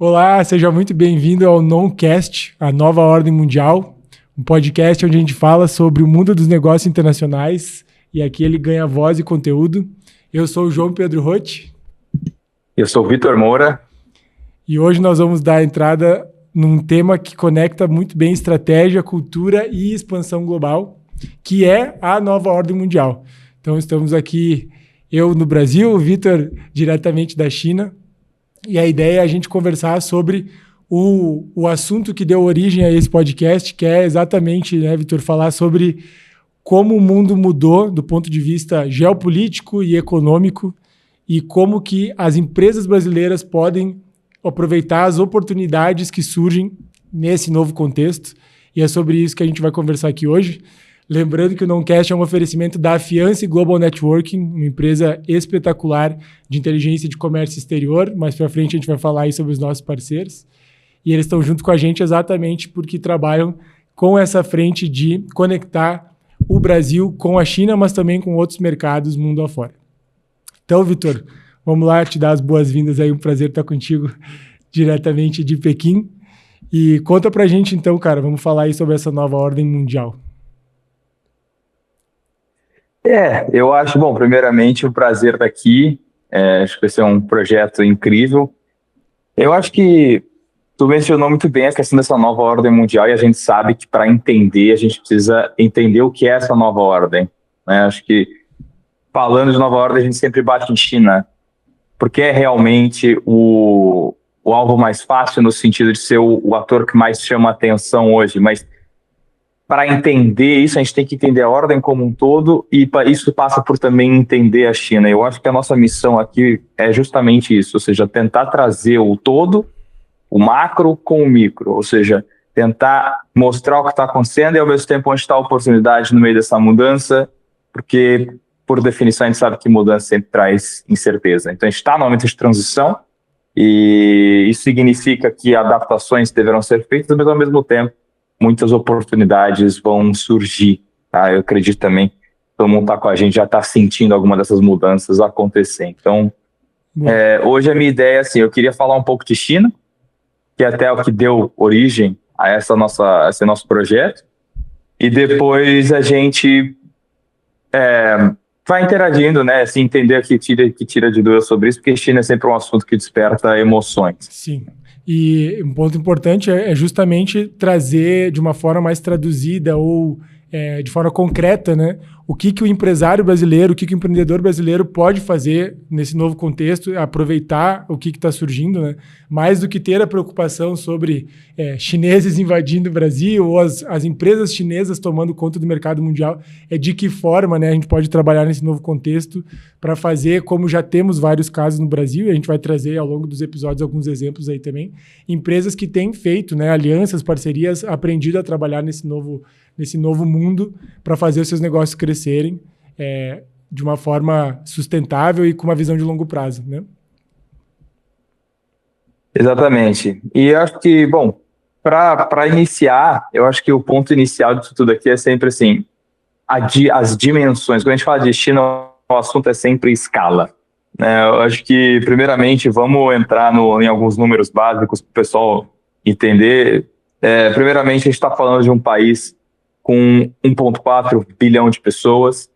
Olá, seja muito bem-vindo ao Noncast, a nova ordem mundial, um podcast onde a gente fala sobre o mundo dos negócios internacionais e aqui ele ganha voz e conteúdo. Eu sou o João Pedro Roth. Eu sou o Vitor Moura. E hoje nós vamos dar entrada num tema que conecta muito bem estratégia, cultura e expansão global, que é a nova ordem mundial. Então estamos aqui, eu no Brasil, o Vitor diretamente da China, e a ideia é a gente conversar sobre o assunto que deu origem a esse podcast, que é exatamente, né, Vitor, falar sobre como o mundo mudou do ponto de vista geopolítico e econômico e como que as empresas brasileiras podem aproveitar as oportunidades que surgem nesse novo contexto. E é sobre isso que a gente vai conversar aqui hoje. Lembrando que o Noncast é um oferecimento da Afiance Global Networking, uma empresa espetacular de inteligência de comércio exterior. Mais para frente a gente vai falar aí sobre os nossos parceiros. E eles estão junto com a gente exatamente porque trabalham com essa frente de conectar o Brasil com a China, mas também com outros mercados mundo afora. Então, Vitor, vamos lá te dar as boas-vindas aí. Um prazer estar contigo diretamente de Pequim. E conta pra gente então, cara, vamos falar aí sobre essa nova ordem mundial. Eu acho, bom, primeiramente, um prazer estar aqui. Acho que vai ser um projeto incrível. Eu acho que tu mencionou muito bem a questão dessa nova ordem mundial e a gente sabe que para entender, a gente precisa entender o que é essa nova ordem, né? Acho que falando de nova ordem, a gente sempre bate em China, porque é realmente o alvo mais fácil no sentido de ser o ator que mais chama a atenção hoje, mas para entender isso, a gente tem que entender a ordem como um todo e isso passa por também entender a China. Eu acho que a nossa missão aqui é justamente isso, ou seja, tentar trazer o todo, o macro com o micro, ou seja, tentar mostrar o que está acontecendo e ao mesmo tempo onde está a oportunidade no meio dessa mudança, porque por definição a gente sabe que mudança sempre traz incerteza. Então a gente está no momento de transição e isso significa que adaptações deverão ser feitas, mas ao mesmo tempo muitas oportunidades vão surgir, tá? Eu acredito também que todo mundo está com a gente, já está sentindo alguma dessas mudanças acontecer. Então, hoje a minha ideia é assim, eu queria falar um pouco de China, que é até o que deu origem a esse nosso projeto, e depois a gente vai interagindo, né? Assim, entender que tira de dúvida sobre isso, porque China é sempre um assunto que desperta emoções. Sim. E um ponto importante é justamente trazer de uma forma mais traduzida ou de forma concreta, né, o que o empresário brasileiro, o que o empreendedor brasileiro pode fazer nesse novo contexto, aproveitar o que está surgindo, né, mais do que ter a preocupação sobre chineses invadindo o Brasil ou as empresas chinesas tomando conta do mercado mundial, de que forma, né, a gente pode trabalhar nesse novo contexto para fazer, como já temos vários casos no Brasil, e a gente vai trazer ao longo dos episódios alguns exemplos aí também, empresas que têm feito, né, alianças, parcerias, aprendido a trabalhar nesse novo mundo para fazer os seus negócios crescerem de uma forma sustentável e com uma visão de longo prazo, né? Exatamente. E eu acho que, bom, para iniciar, eu acho que o ponto inicial disso tudo aqui é sempre assim, as dimensões. Quando a gente fala de China, o assunto é sempre escala, né? Eu acho que, primeiramente, vamos entrar em alguns números básicos para o pessoal entender. Primeiramente, a gente está falando de um país com 1,4 bilhão de pessoas,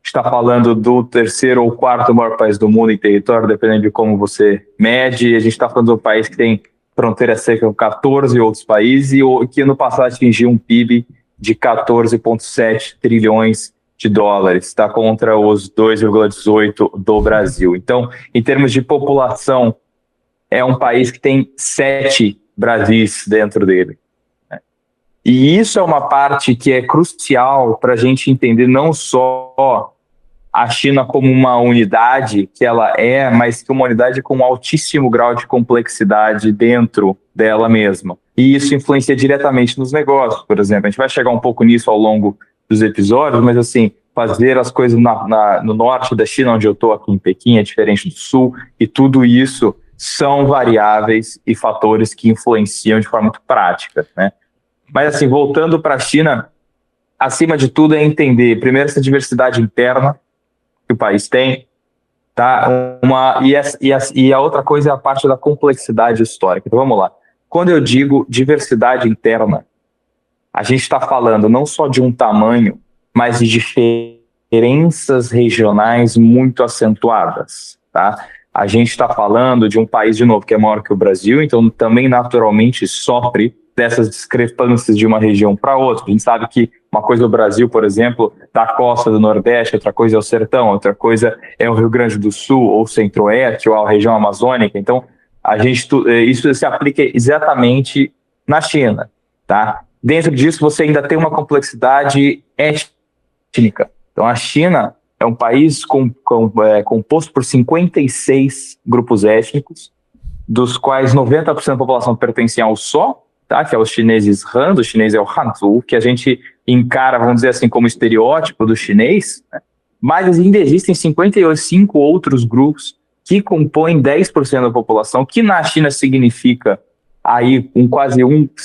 está falando do terceiro ou quarto maior país do mundo em território, dependendo de como você mede. A gente está falando de um país que tem fronteira cerca com 14 outros países e que no passado atingiu um PIB de 14,7 trilhões de dólares, está contra os 2,18 do Brasil. Então, em termos de população, é um país que tem 7 Brasis dentro dele. E isso é uma parte que é crucial para a gente entender não só a China como uma unidade que ela é, mas que uma unidade com um altíssimo grau de complexidade dentro dela mesma. E isso influencia diretamente nos negócios, por exemplo. A gente vai chegar um pouco nisso ao longo dos episódios, mas assim, fazer as coisas no norte da China, onde eu estou aqui em Pequim, é diferente do sul, e tudo isso são variáveis e fatores que influenciam de forma muito prática, né? Mas assim, voltando para a China, acima de tudo é entender, primeiro, essa diversidade interna que o país tem, Tá? E a outra coisa é a parte da complexidade histórica. Então vamos lá. Quando eu digo diversidade interna, a gente está falando não só de um tamanho, mas de diferenças regionais muito acentuadas. Tá? A gente está falando de um país, de novo, que é maior que o Brasil, então também naturalmente sofre dessas discrepâncias de uma região para outra. A gente sabe que uma coisa é o Brasil, por exemplo, da costa do Nordeste, outra coisa é o sertão, outra coisa é o Rio Grande do Sul, ou o Centro-Oeste, ou a região amazônica. Então, isso se aplica exatamente na China. Tá? Dentro disso, você ainda tem uma complexidade étnica. Então, a China é um país composto por 56 grupos étnicos, dos quais 90% da população pertence ao Só, tá? Que é os chineses Han, o chinês é o Hanzu, que a gente encara, vamos dizer assim, como estereótipo do chinês, né? Mas ainda existem 55 outros grupos que compõem 10% da população, que na China significa aí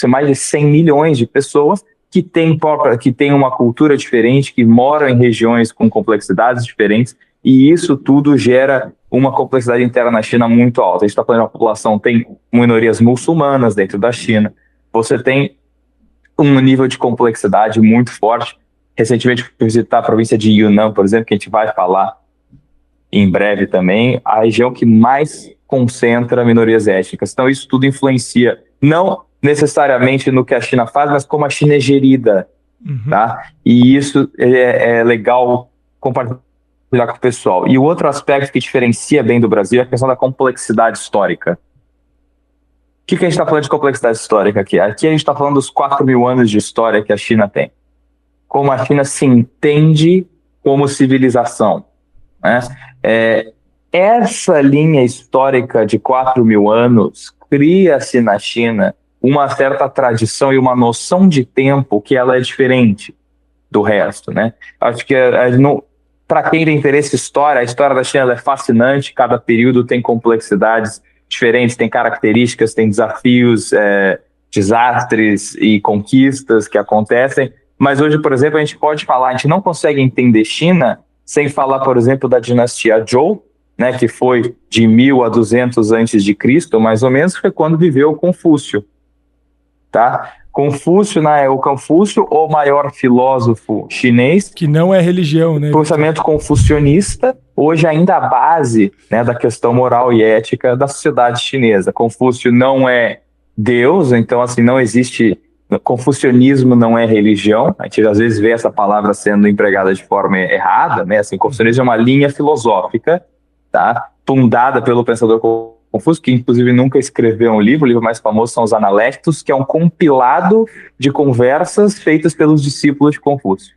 mais de 100 milhões de pessoas que têm uma cultura diferente, que moram em regiões com complexidades diferentes, e isso tudo gera uma complexidade interna na China muito alta. A gente está falando de uma população, tem minorias muçulmanas dentro da China, você tem um nível de complexidade muito forte. Recentemente fui visitar a província de Yunnan, por exemplo, que a gente vai falar em breve também, a região que mais concentra minorias étnicas. Então isso tudo influencia, não necessariamente no que a China faz, mas como a China é gerida. Tá? E isso é legal compartilhar com o pessoal. E o outro aspecto que diferencia bem do Brasil é a questão da complexidade histórica. O que a gente está falando de complexidade histórica aqui? Aqui a gente está falando dos 4.000 anos de história que a China tem. Como a China se entende como civilização. Né? Essa linha histórica de 4.000 anos cria-se na China uma certa tradição e uma noção de tempo que ela é diferente do resto. Né? Acho que para quem tem interesse em história, a história da China é fascinante, cada período tem complexidades diferentes, tem características, tem desafios, desastres e conquistas que acontecem, mas hoje, por exemplo, a gente pode falar, a gente não consegue entender China sem falar, por exemplo, da dinastia Zhou, né, que foi de 1000 a 200 antes de Cristo, mais ou menos, foi quando viveu Confúcio. Tá? Confúcio, o maior filósofo chinês, que não é religião, né? O pensamento confucionista, hoje ainda a base, né, da questão moral e ética da sociedade chinesa. Confúcio não é Deus, então assim não existe. Confucionismo não é religião. A gente às vezes vê essa palavra sendo empregada de forma errada, né? Assim, confucionismo é uma linha filosófica, tá? Fundada pelo pensador Confúcio, que inclusive nunca escreveu um livro. O livro mais famoso são os Analectos, que é um compilado de conversas feitas pelos discípulos de Confúcio.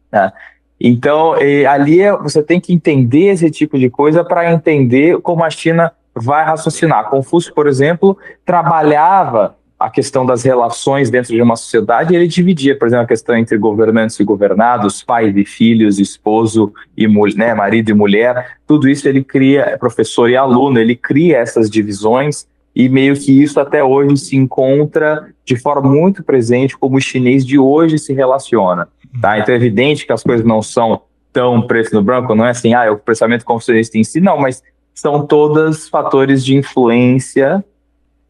Tá? Então, ali você tem que entender esse tipo de coisa para entender como a China vai raciocinar. Confúcio, por exemplo, trabalhava a questão das relações dentro de uma sociedade, ele dividia, por exemplo, a questão entre governantes e governados, pais e filhos, esposo e mulher, né, marido e mulher, tudo isso ele cria, professor e aluno, ele cria essas divisões e meio que isso até hoje se encontra de forma muito presente como o chinês de hoje se relaciona. Tá? Então é evidente que as coisas não são tão preto no branco, não é assim, o pensamento confucionista em si, não, mas são todos fatores de influência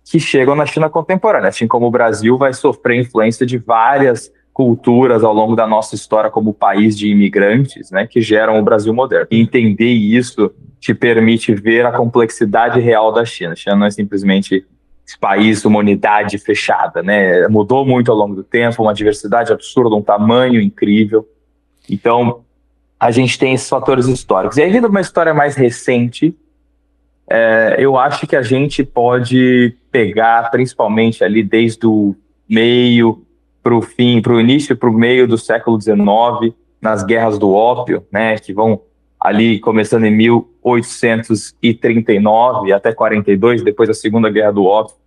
que chegam na China contemporânea, assim como o Brasil vai sofrer influência de várias culturas ao longo da nossa história como país de imigrantes, né, que geram o Brasil moderno. E entender isso te permite ver a complexidade real da China. A China não é simplesmente esse país, uma unidade fechada, né? Mudou muito ao longo do tempo, uma diversidade absurda, um tamanho incrível. Então, a gente tem esses fatores históricos. E aí, vindo uma história mais recente, eu acho que a gente pode pegar, principalmente ali desde o meio para o fim, para o início, para o meio do século XIX, nas guerras do ópio, né, que vão ali começando em 1839 até 42, depois da Segunda Guerra do Ópio,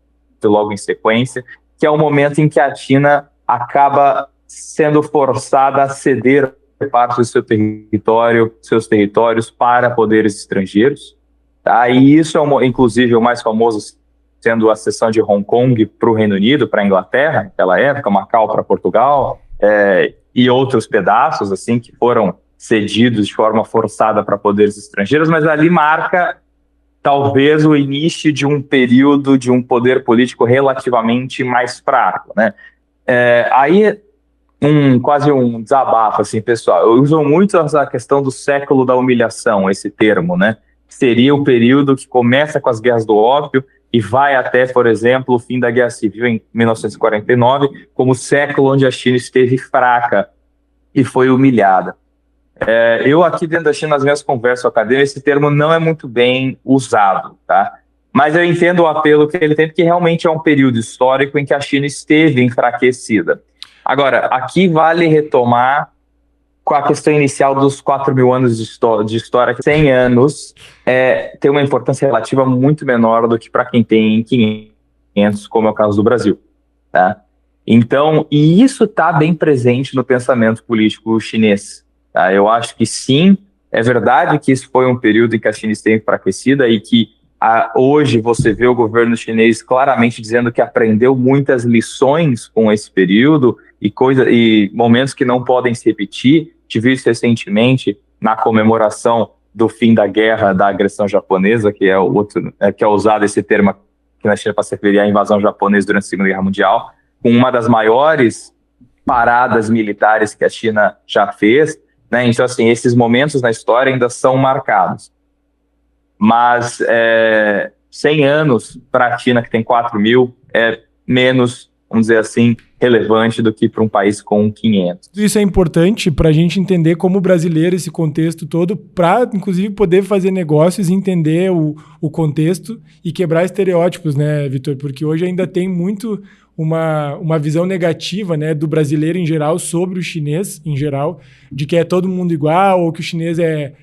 logo em sequência, que é o momento em que a China acaba sendo forçada a ceder parte do seu território, seus territórios para poderes estrangeiros. Tá? E isso inclusive, o mais famoso sendo a cessão de Hong Kong para o Reino Unido, para a Inglaterra, naquela época, Macau para Portugal, e outros pedaços assim que foram cedidos de forma forçada para poderes estrangeiros, mas ali marca talvez o início de um período de um poder político relativamente mais fraco, né? Aí, quase um desabafo, assim, pessoal. Eu uso muito essa questão do século da humilhação, esse termo, né? Seria o período que começa com as guerras do ópio e vai até, por exemplo, o fim da Guerra Civil em 1949, como o século onde a China esteve fraca e foi humilhada. Eu aqui dentro da China, nas minhas conversas acadêmicas, esse termo não é muito bem usado, tá? Mas eu entendo o apelo que ele tem, porque realmente é um período histórico em que a China esteve enfraquecida. Agora, aqui vale retomar com a questão inicial dos 4.000 anos de história. 100 anos tem uma importância relativa muito menor do que para quem tem 500, como é o caso do Brasil, tá? Então, e isso está bem presente no pensamento político chinês. Tá? Eu acho que sim, é verdade que isso foi um período em que a China esteve enfraquecida e que hoje você vê o governo chinês claramente dizendo que aprendeu muitas lições com esse período e momentos que não podem se repetir. Tive isso recentemente na comemoração do fim da guerra da agressão japonesa, que é usado esse termo aqui na China para se referir à invasão japonesa durante a Segunda Guerra Mundial, com uma das maiores paradas militares que a China já fez, né? Então, assim, esses momentos na história ainda são marcados. Mas 100 anos para a China, que tem 4.000, é menos, vamos dizer assim, relevante do que para um país com 500. Isso é importante para a gente entender como brasileiro esse contexto todo, para, inclusive, poder fazer negócios e entender o contexto e quebrar estereótipos, né, Vitor? Porque hoje ainda tem muito uma visão negativa, né, do brasileiro em geral sobre o chinês em geral, de que é todo mundo igual, ou que o chinês é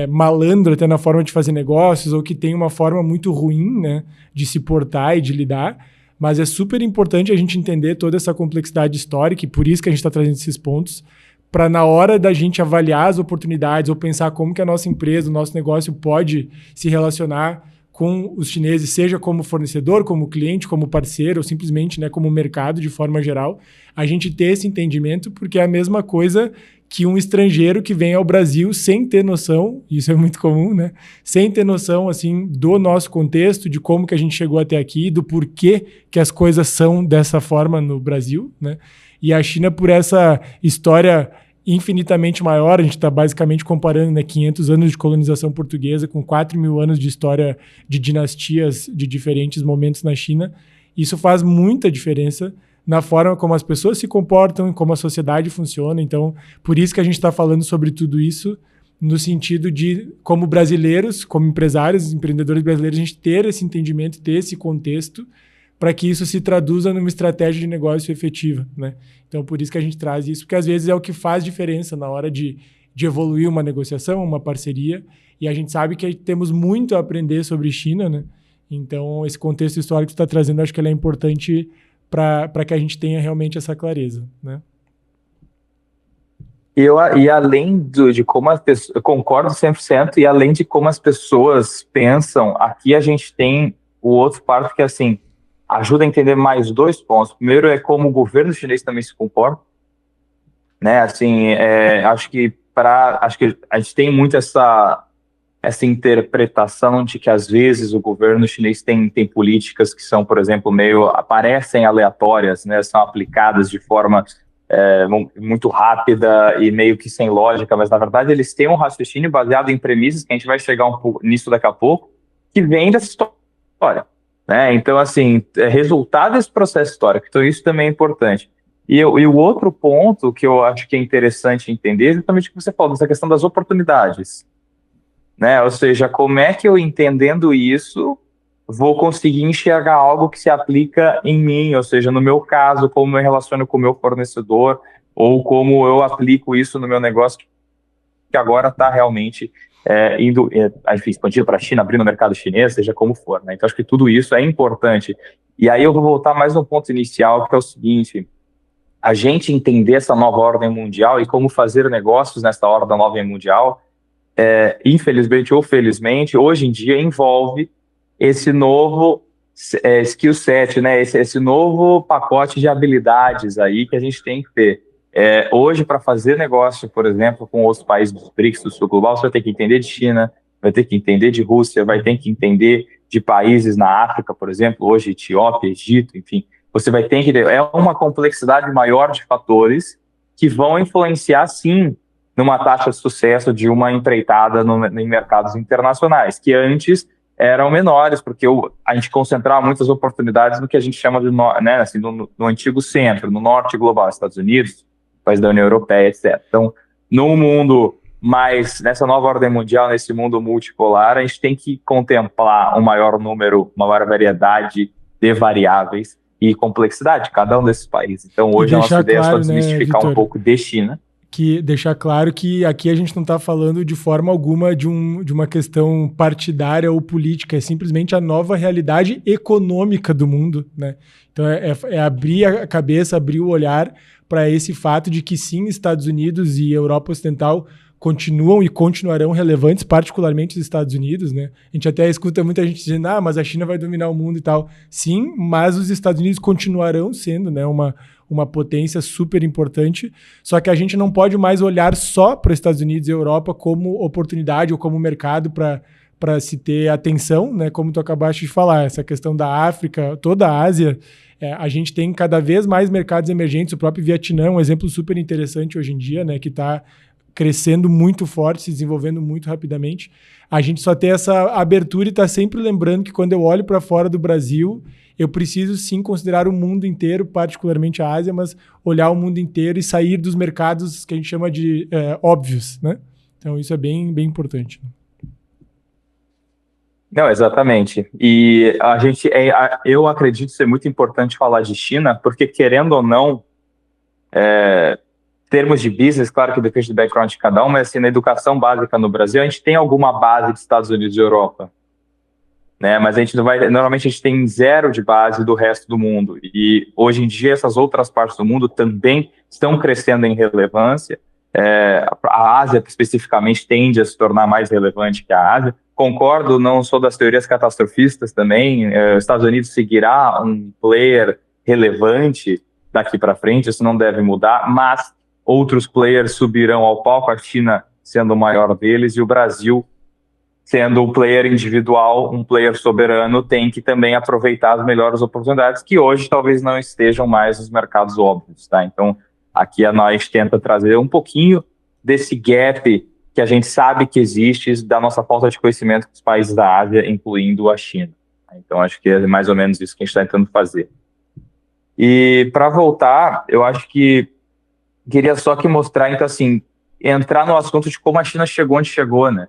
malandro até na forma de fazer negócios, ou que tem uma forma muito ruim, né, de se portar e de lidar. Mas é super importante a gente entender toda essa complexidade histórica, e por isso que a gente está trazendo esses pontos, para na hora da gente avaliar as oportunidades ou pensar como que a nossa empresa, o nosso negócio pode se relacionar com os chineses, seja como fornecedor, como cliente, como parceiro, ou simplesmente, né, como mercado de forma geral, a gente ter esse entendimento, porque é a mesma coisa que um estrangeiro que vem ao Brasil sem ter noção, isso é muito comum, né? Sem ter noção, assim, do nosso contexto, de como que a gente chegou até aqui, do porquê que as coisas são dessa forma no Brasil, né? E a China, por essa história infinitamente maior, a gente está basicamente comparando, né, 500 anos de colonização portuguesa com 4.000 anos de história de dinastias de diferentes momentos na China. Isso faz muita diferença na forma como as pessoas se comportam, como a sociedade funciona. Então, por isso que a gente está falando sobre tudo isso, no sentido de, como brasileiros, como empresários, empreendedores brasileiros, a gente ter esse entendimento, ter esse contexto, para que isso se traduza numa estratégia de negócio efetiva, né? Então, por isso que a gente traz isso, porque às vezes é o que faz diferença na hora de evoluir uma negociação, uma parceria, e a gente sabe que temos muito a aprender sobre China, né? Então, esse contexto histórico que você está trazendo, acho que ele é importante para que a gente tenha realmente essa clareza, né? E além de como as pessoas... Eu concordo 100%, e além de como as pessoas pensam, aqui a gente tem o outro parte que, assim, ajuda a entender mais dois pontos. Primeiro é como o governo chinês também se comporta, né? Assim, acho que a gente tem muito essa interpretação de que às vezes o governo chinês tem políticas que são, por exemplo, parecem aleatórias, né? São aplicadas de forma muito rápida e meio que sem lógica, mas na verdade eles têm um raciocínio baseado em premissas, que a gente vai chegar um pouco nisso daqui a pouco, que vem dessa história, né? Então, assim, é resultado desse processo histórico. Então isso também é importante. E o outro ponto que eu acho que é interessante entender é justamente o que você falou, essa questão das oportunidades, né? Ou seja, como é que eu, entendendo isso, vou conseguir enxergar algo que se aplica em mim, ou seja, no meu caso, como eu me relaciono com o meu fornecedor, ou como eu aplico isso no meu negócio, que agora está realmente indo, enfim, expandido para a China, abrindo o mercado chinês, seja como for, né? Então, acho que tudo isso é importante. E aí eu vou voltar mais no ponto inicial, que é o seguinte: a gente entender essa nova ordem mundial e como fazer negócios nessa ordem nova mundial, infelizmente ou felizmente, hoje em dia envolve esse novo skill set, né? Esse novo pacote de habilidades aí que a gente tem que ter. Hoje, para fazer negócio, por exemplo, com outros países dos BRICS, do Sul Global, você vai ter que entender de China, vai ter que entender de Rússia, vai ter que entender de países na África, por exemplo, hoje Etiópia, Egito, enfim. Você vai ter que... É uma complexidade maior de fatores que vão influenciar, sim, numa taxa de sucesso de uma empreitada em mercados internacionais, que antes eram menores, porque a gente concentrava muitas oportunidades no que a gente chama de, né, assim, no antigo centro, no norte global, Estados Unidos, países da União Europeia, etc. Então, no mundo mais, nessa nova ordem mundial, nesse mundo multipolar, a gente tem que contemplar um maior número, uma maior variedade de variáveis e complexidade de cada um desses países. Então, hoje a nossa ideia é só desmistificar, né, um pouco de China. Deixar claro que aqui a gente não está falando de forma alguma de uma questão partidária ou política, é simplesmente a nova realidade econômica do mundo, né? Então é abrir a cabeça, abrir o olhar para esse fato de que sim, Estados Unidos e Europa Ocidental continuam e continuarão relevantes, particularmente os Estados Unidos, né? A gente até escuta muita gente dizendo, mas a China vai dominar o mundo e tal. Sim, mas os Estados Unidos continuarão sendo, né, uma potência super importante, só que a gente não pode mais olhar só para os Estados Unidos e Europa como oportunidade ou como mercado para se ter atenção, né? Como tu acabaste de falar, essa questão da África, toda a Ásia, a gente tem cada vez mais mercados emergentes, o próprio Vietnã é um exemplo super interessante hoje em dia, né, que está crescendo muito forte, se desenvolvendo muito rapidamente. A gente só tem essa abertura e está sempre lembrando que quando eu olho para fora do Brasil, eu preciso sim considerar o mundo inteiro, particularmente a Ásia, mas olhar o mundo inteiro e sair dos mercados que a gente chama de óbvios, né? Então isso é bem, bem importante. Não, exatamente. E eu acredito ser muito importante falar de China, porque querendo ou não, termos de business, claro que depende do background de cada um, mas assim, na educação básica no Brasil, a gente tem alguma base dos Estados Unidos e Europa, né? Mas a gente não vai, normalmente a gente tem zero de base do resto do mundo. E hoje em dia essas outras partes do mundo também estão crescendo em relevância. A Ásia especificamente tende a se tornar mais relevante que a Ásia. Concordo, não sou das teorias catastrofistas também. Os Estados Unidos seguirá um player relevante daqui para frente, isso não deve mudar, mas outros players subirão ao palco, a China sendo o maior deles e o Brasil sendo um player individual, um player soberano, tem que também aproveitar as melhores oportunidades que hoje talvez não estejam mais nos mercados óbvios, tá? Então, aqui a nós tenta trazer um pouquinho desse gap que a gente sabe que existe da nossa falta de conhecimento com os países da Ásia, incluindo a China. Então, acho que é mais ou menos isso que a gente está tentando fazer. E, para voltar, eu acho que queria só que mostrar, então, assim, entrar no assunto de como a China chegou onde chegou, né?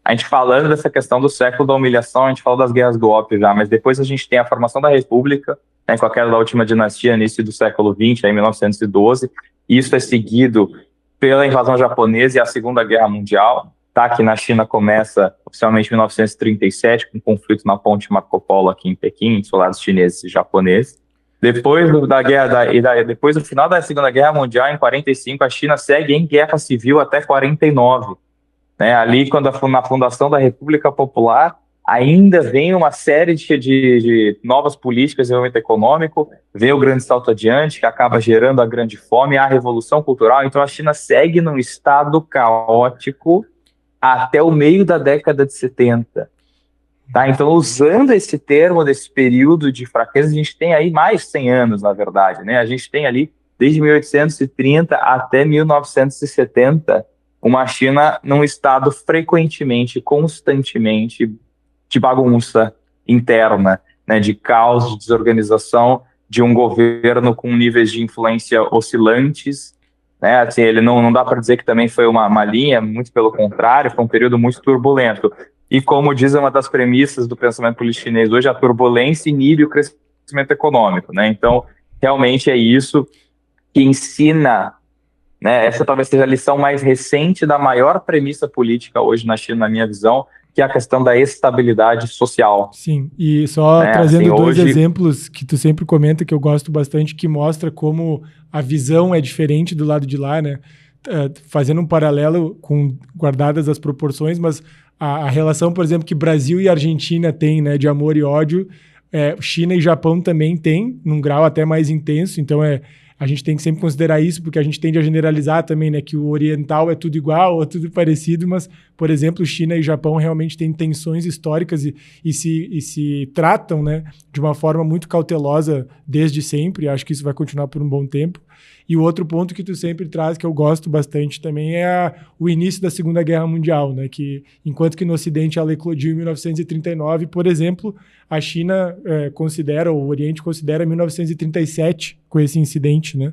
A gente falando dessa questão do século da humilhação, a gente falou das guerras do ópio já, mas depois a gente tem a formação da República, né, com a queda da última dinastia, início do século XX, em 1912. Isso é seguido pela invasão japonesa e a Segunda Guerra Mundial, tá? Que na China começa oficialmente em 1937, com um conflito na ponte Marco Polo aqui em Pequim, entre soldados chineses e japoneses. Depois depois do final da Segunda Guerra Mundial, em 45, a China segue em guerra civil até 49. Né? Ali, na fundação da República Popular, ainda vem uma série de novas políticas de desenvolvimento econômico, vem o grande salto adiante, que acaba gerando a grande fome, a revolução cultural. Então, a China segue num estado caótico até o meio da década de 70. Tá? Então, usando esse termo, desse período de fraqueza, a gente tem aí mais de 100 anos, na verdade. Né? A gente tem ali, desde 1830 até 1970, uma China num estado frequentemente, constantemente, de bagunça interna, né? De caos, de desorganização, de um governo com níveis de influência oscilantes. Né? Assim, ele não dá para dizer que também foi uma linha, muito pelo contrário, foi um período muito turbulento. E como diz uma das premissas do pensamento político chinês hoje, a turbulência inibe o crescimento econômico. Né? Então, realmente é isso que ensina, né? Essa talvez seja a lição mais recente da maior premissa política hoje na China, na minha visão, que é a questão da estabilidade social. Sim, e só trazendo assim, dois exemplos que tu sempre comenta, que eu gosto bastante, que mostra como a visão é diferente do lado de lá, né? Fazendo um paralelo, guardadas as proporções, mas a relação, por exemplo, que Brasil e Argentina têm, né, de amor e ódio, China e Japão também têm, num grau até mais intenso. Então, a gente tem que sempre considerar isso, porque a gente tende a generalizar também, né, que o oriental é tudo igual, é tudo parecido, mas, por exemplo, China e Japão realmente têm tensões históricas e se tratam, né, de uma forma muito cautelosa desde sempre. Acho que isso vai continuar por um bom tempo. E o outro ponto que tu sempre traz, que eu gosto bastante também, é o início da Segunda Guerra Mundial, né? Que, enquanto que no Ocidente ela eclodiu em 1939, por exemplo, a China o Oriente considera 1937 com esse incidente, né?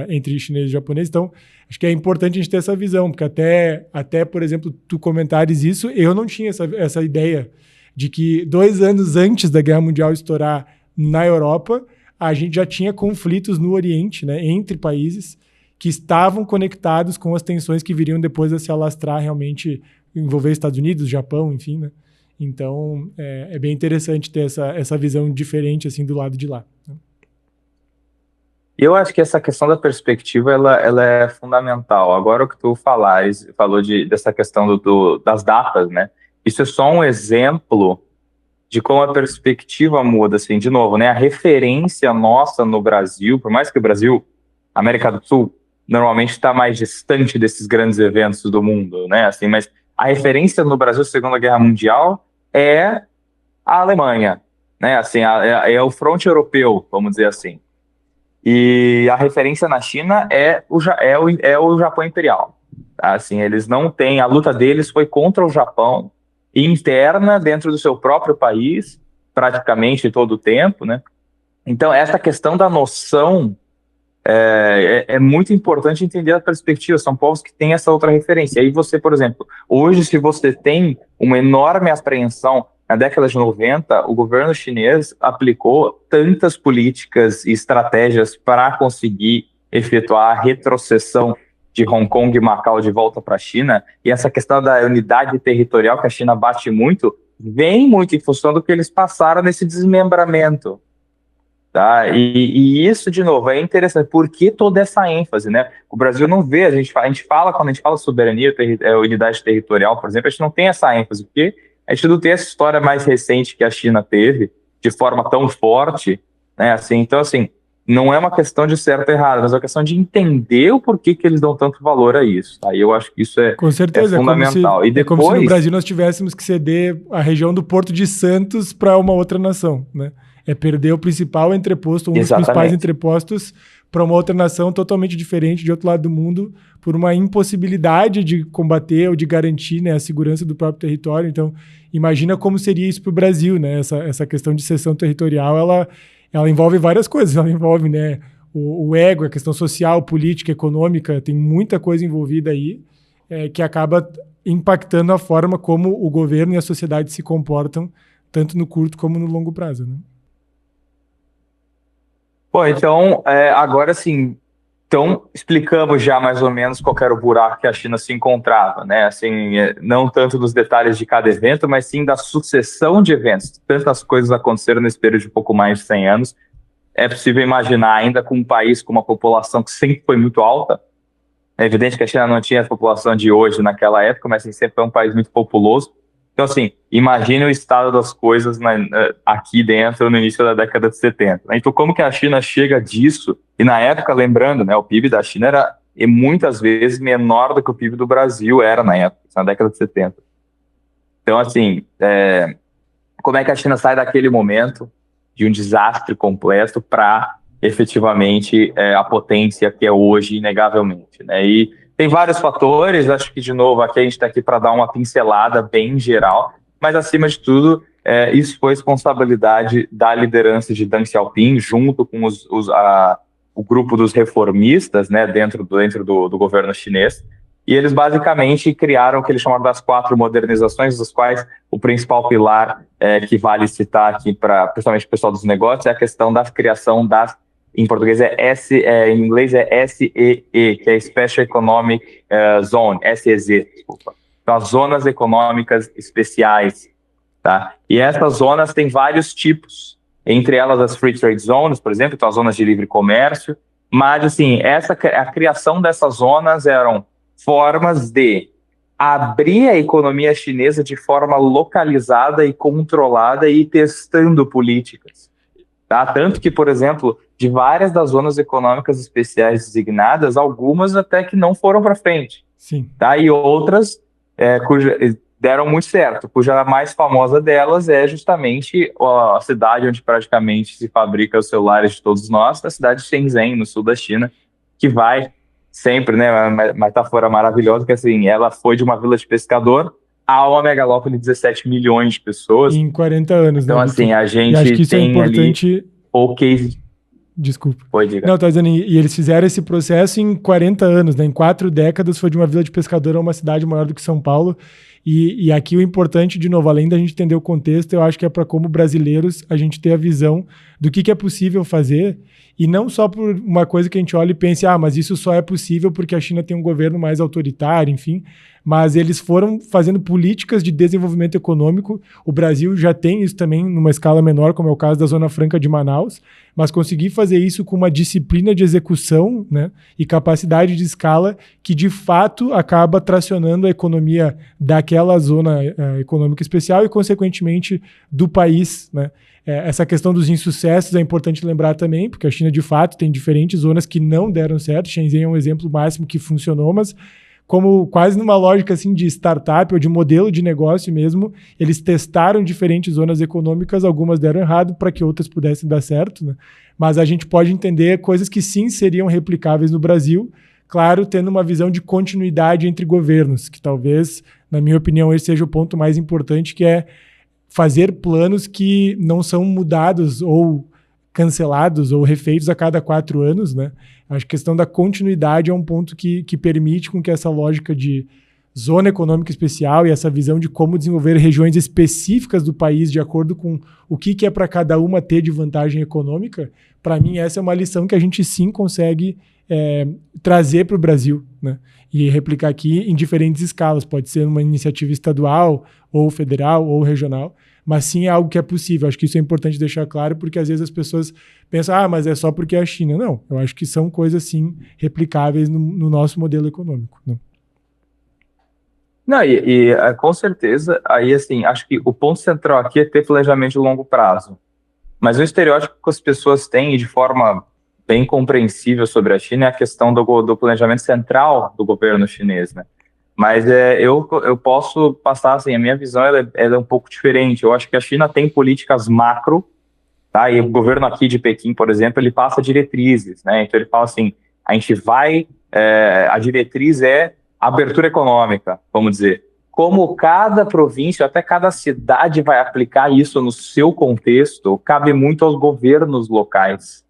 Entre chineses e japoneses. Então, acho que é importante a gente ter essa visão, porque até por exemplo, tu comentares isso, eu não tinha essa ideia de que 2 anos antes da Guerra Mundial estourar na Europa, a gente já tinha conflitos no Oriente, né, entre países que estavam conectados com as tensões que viriam depois a se alastrar realmente, envolver Estados Unidos, Japão, enfim, né? Então, é bem interessante ter essa visão diferente, assim, do lado de lá, né? Eu acho que essa questão da perspectiva, ela é fundamental. Agora, o que tu falou dessa questão das datas, né? Isso é só um exemplo de como a perspectiva muda, assim, de novo, né? A referência nossa no Brasil, por mais que o Brasil, América do Sul, normalmente está mais distante desses grandes eventos do mundo, né? Assim, mas a referência no Brasil, Segunda Guerra Mundial, é a Alemanha, né? Assim, é o fronte europeu, vamos dizer assim. E a referência na China é o Japão Imperial. Tá? Assim, eles não têm, a luta deles foi contra o Japão, interna dentro do seu próprio país, praticamente todo o tempo, né? Então, essa questão da noção é muito importante entender a perspectiva. São povos que têm essa outra referência. E aí você, por exemplo, hoje, se você tem uma enorme apreensão, na década de 90, o governo chinês aplicou tantas políticas e estratégias para conseguir efetuar a retrocessão de Hong Kong e Macau de volta para a China, e essa questão da unidade territorial que a China bate muito, vem muito em função do que eles passaram nesse desmembramento. Tá? E isso, de novo, é interessante. Por que toda essa ênfase, né? O Brasil não vê, quando a gente fala soberania, unidade territorial, por exemplo, a gente não tem essa ênfase, porque a gente não tem essa história mais recente que a China teve, de forma tão forte, né? Assim, então, assim, não é uma questão de certo ou errado, mas é uma questão de entender o porquê que eles dão tanto valor a isso. Tá? E eu acho que isso Com certeza, fundamental. É como se no Brasil nós tivéssemos que ceder a região do Porto de Santos para uma outra nação, né? É perder o principal entreposto, um dos principais entrepostos, para uma outra nação totalmente diferente de outro lado do mundo, por uma impossibilidade de combater ou de garantir, né, a segurança do próprio território. Então, imagina como seria isso para o Brasil, né? Essa questão de cessão territorial, ela envolve várias coisas. Ela envolve, né, o ego, a questão social, política, econômica, tem muita coisa envolvida aí, que acaba impactando a forma como o governo e a sociedade se comportam, tanto no curto como no longo prazo, né? Bom, então, agora sim, então explicamos já mais ou menos qual era o buraco que a China se encontrava, né? Assim, não tanto dos detalhes de cada evento, mas sim da sucessão de eventos. Tantas coisas aconteceram nesse período de pouco mais de 100 anos. É possível imaginar, ainda com um país com uma população que sempre foi muito alta. É evidente que a China não tinha a população de hoje naquela época, mas assim, sempre foi um país muito populoso. Então, assim, imagine o estado das coisas aqui dentro no início da década de 70. Então, como que a China chega disso? E na época, lembrando, né, o PIB da China era muitas vezes menor do que o PIB do Brasil era na época, na década de 70. Então, assim, como é que a China sai daquele momento de um desastre completo para efetivamente a potência que é hoje, inegavelmente, né? E tem vários fatores, acho que, de novo, aqui a gente está aqui para dar uma pincelada bem geral, mas, acima de tudo, isso foi responsabilidade da liderança de Deng Xiaoping, junto com o grupo dos reformistas, né, dentro do governo chinês, e eles basicamente criaram o que eles chamaram das 4 modernizações, dos quais o principal pilar que vale citar aqui, principalmente o pessoal dos negócios, é a questão da criação das, em português em inglês é SEE, que é Special Economic Zone, SEZ, desculpa. Então, as zonas econômicas especiais, tá? E essas zonas têm vários tipos, entre elas as Free Trade Zones, por exemplo, então as zonas de livre comércio, mas, assim, a criação dessas zonas eram formas de abrir a economia chinesa de forma localizada e controlada e testando políticas. Tá? Tanto que, por exemplo, de várias das zonas econômicas especiais designadas, algumas até que não foram para frente. Sim. Tá? E outras deram muito certo, cuja mais famosa delas é justamente a cidade onde praticamente se fabrica os celulares de todos nós, a cidade de Shenzhen, no sul da China, que vai sempre, né, uma metáfora maravilhosa, que assim, ela foi de uma vila de pescador a uma megalópole de 17 milhões de pessoas. Em 40 anos, então, né, assim, Victor? a gente E acho que isso é tem importante. ali o case. Desculpa. Pode dizer. Não, tá dizendo, e eles fizeram esse processo em 40 anos, né? Em 4 décadas foi de uma vila de pescador a uma cidade maior do que São Paulo. E aqui o importante, de novo, além da gente entender o contexto, eu acho que é para como brasileiros a gente ter a visão do que é possível fazer, e não só por uma coisa que a gente olha e pense, mas isso só é possível porque a China tem um governo mais autoritário, enfim, mas eles foram fazendo políticas de desenvolvimento econômico. O Brasil já tem isso também numa escala menor, como é o caso da Zona Franca de Manaus, mas conseguir fazer isso com uma disciplina de execução, né, e capacidade de escala que, de fato, acaba tracionando a economia daquela zona econômica especial e, consequentemente, do país, né. Essa questão dos insucessos é importante lembrar também, porque a China, de fato, tem diferentes zonas que não deram certo. Shenzhen é um exemplo máximo que funcionou, mas como quase numa lógica assim de startup ou de modelo de negócio mesmo, eles testaram diferentes zonas econômicas, algumas deram errado para que outras pudessem dar certo, né? Mas a gente pode entender coisas que sim seriam replicáveis no Brasil, claro, tendo uma visão de continuidade entre governos, que talvez, na minha opinião, esse seja o ponto mais importante, que é fazer planos que não são mudados ou cancelados ou refeitos a cada 4 anos, né? Acho que a questão da continuidade é um ponto que permite com que essa lógica de zona econômica especial e essa visão de como desenvolver regiões específicas do país de acordo com o que é para cada uma ter de vantagem econômica, para mim essa é uma lição que a gente sim consegue trazer para o Brasil, né? E replicar aqui em diferentes escalas. Pode ser uma iniciativa estadual, ou federal, ou regional, mas sim é algo que é possível. Acho que isso é importante deixar claro, porque às vezes as pessoas pensam, mas é só porque é a China. Não, eu acho que são coisas, sim, replicáveis no nosso modelo econômico. Né? Não, com certeza, aí assim, acho que o ponto central aqui é ter planejamento de longo prazo. Mas o estereótipo que as pessoas têm, de forma bem compreensível sobre a China, é a questão do planejamento central do governo chinês, né? Mas eu posso passar, assim, a minha visão ela é um pouco diferente. Eu acho que a China tem políticas macro, tá? E o governo aqui de Pequim, por exemplo, ele passa diretrizes, né? Então ele fala assim, a gente vai, a diretriz é abertura econômica, vamos dizer. Como cada província, até cada cidade vai aplicar isso no seu contexto, cabe muito aos governos locais,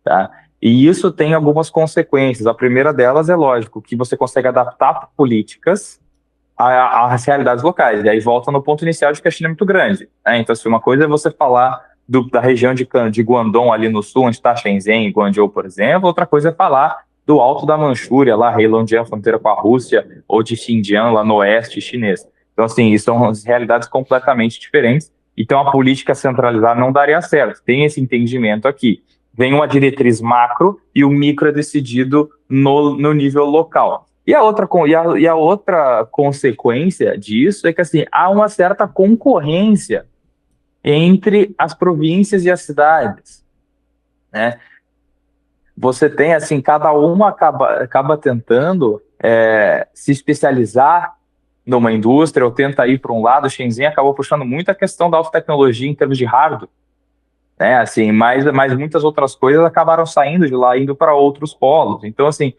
tá? E isso tem algumas consequências. A primeira delas é lógico, que você consegue adaptar políticas às realidades locais. E aí volta no ponto inicial de que a China é muito grande, né? Então, assim, uma coisa é você falar da região de Guangdong ali no sul, onde está Shenzhen e Guangzhou, por exemplo. Outra coisa é falar do Alto da Manchúria, lá, Heilongjiang, fronteira com a Rússia, ou de Xinjiang, lá no oeste chinês. Então, assim, são realidades completamente diferentes. Então, a política centralizada não daria certo. Tem esse entendimento aqui. Vem uma diretriz macro e o micro é decidido no nível local. E a outra consequência disso é que, assim, há uma certa concorrência entre as províncias e as cidades, né? Você tem, assim, cada uma acaba tentando se especializar numa indústria ou tenta ir para um lado. O Shenzhen acabou puxando muito a questão da alta tecnologia em termos de hardware, né? Assim, mas muitas outras coisas acabaram saindo de lá, indo para outros polos. Então, assim,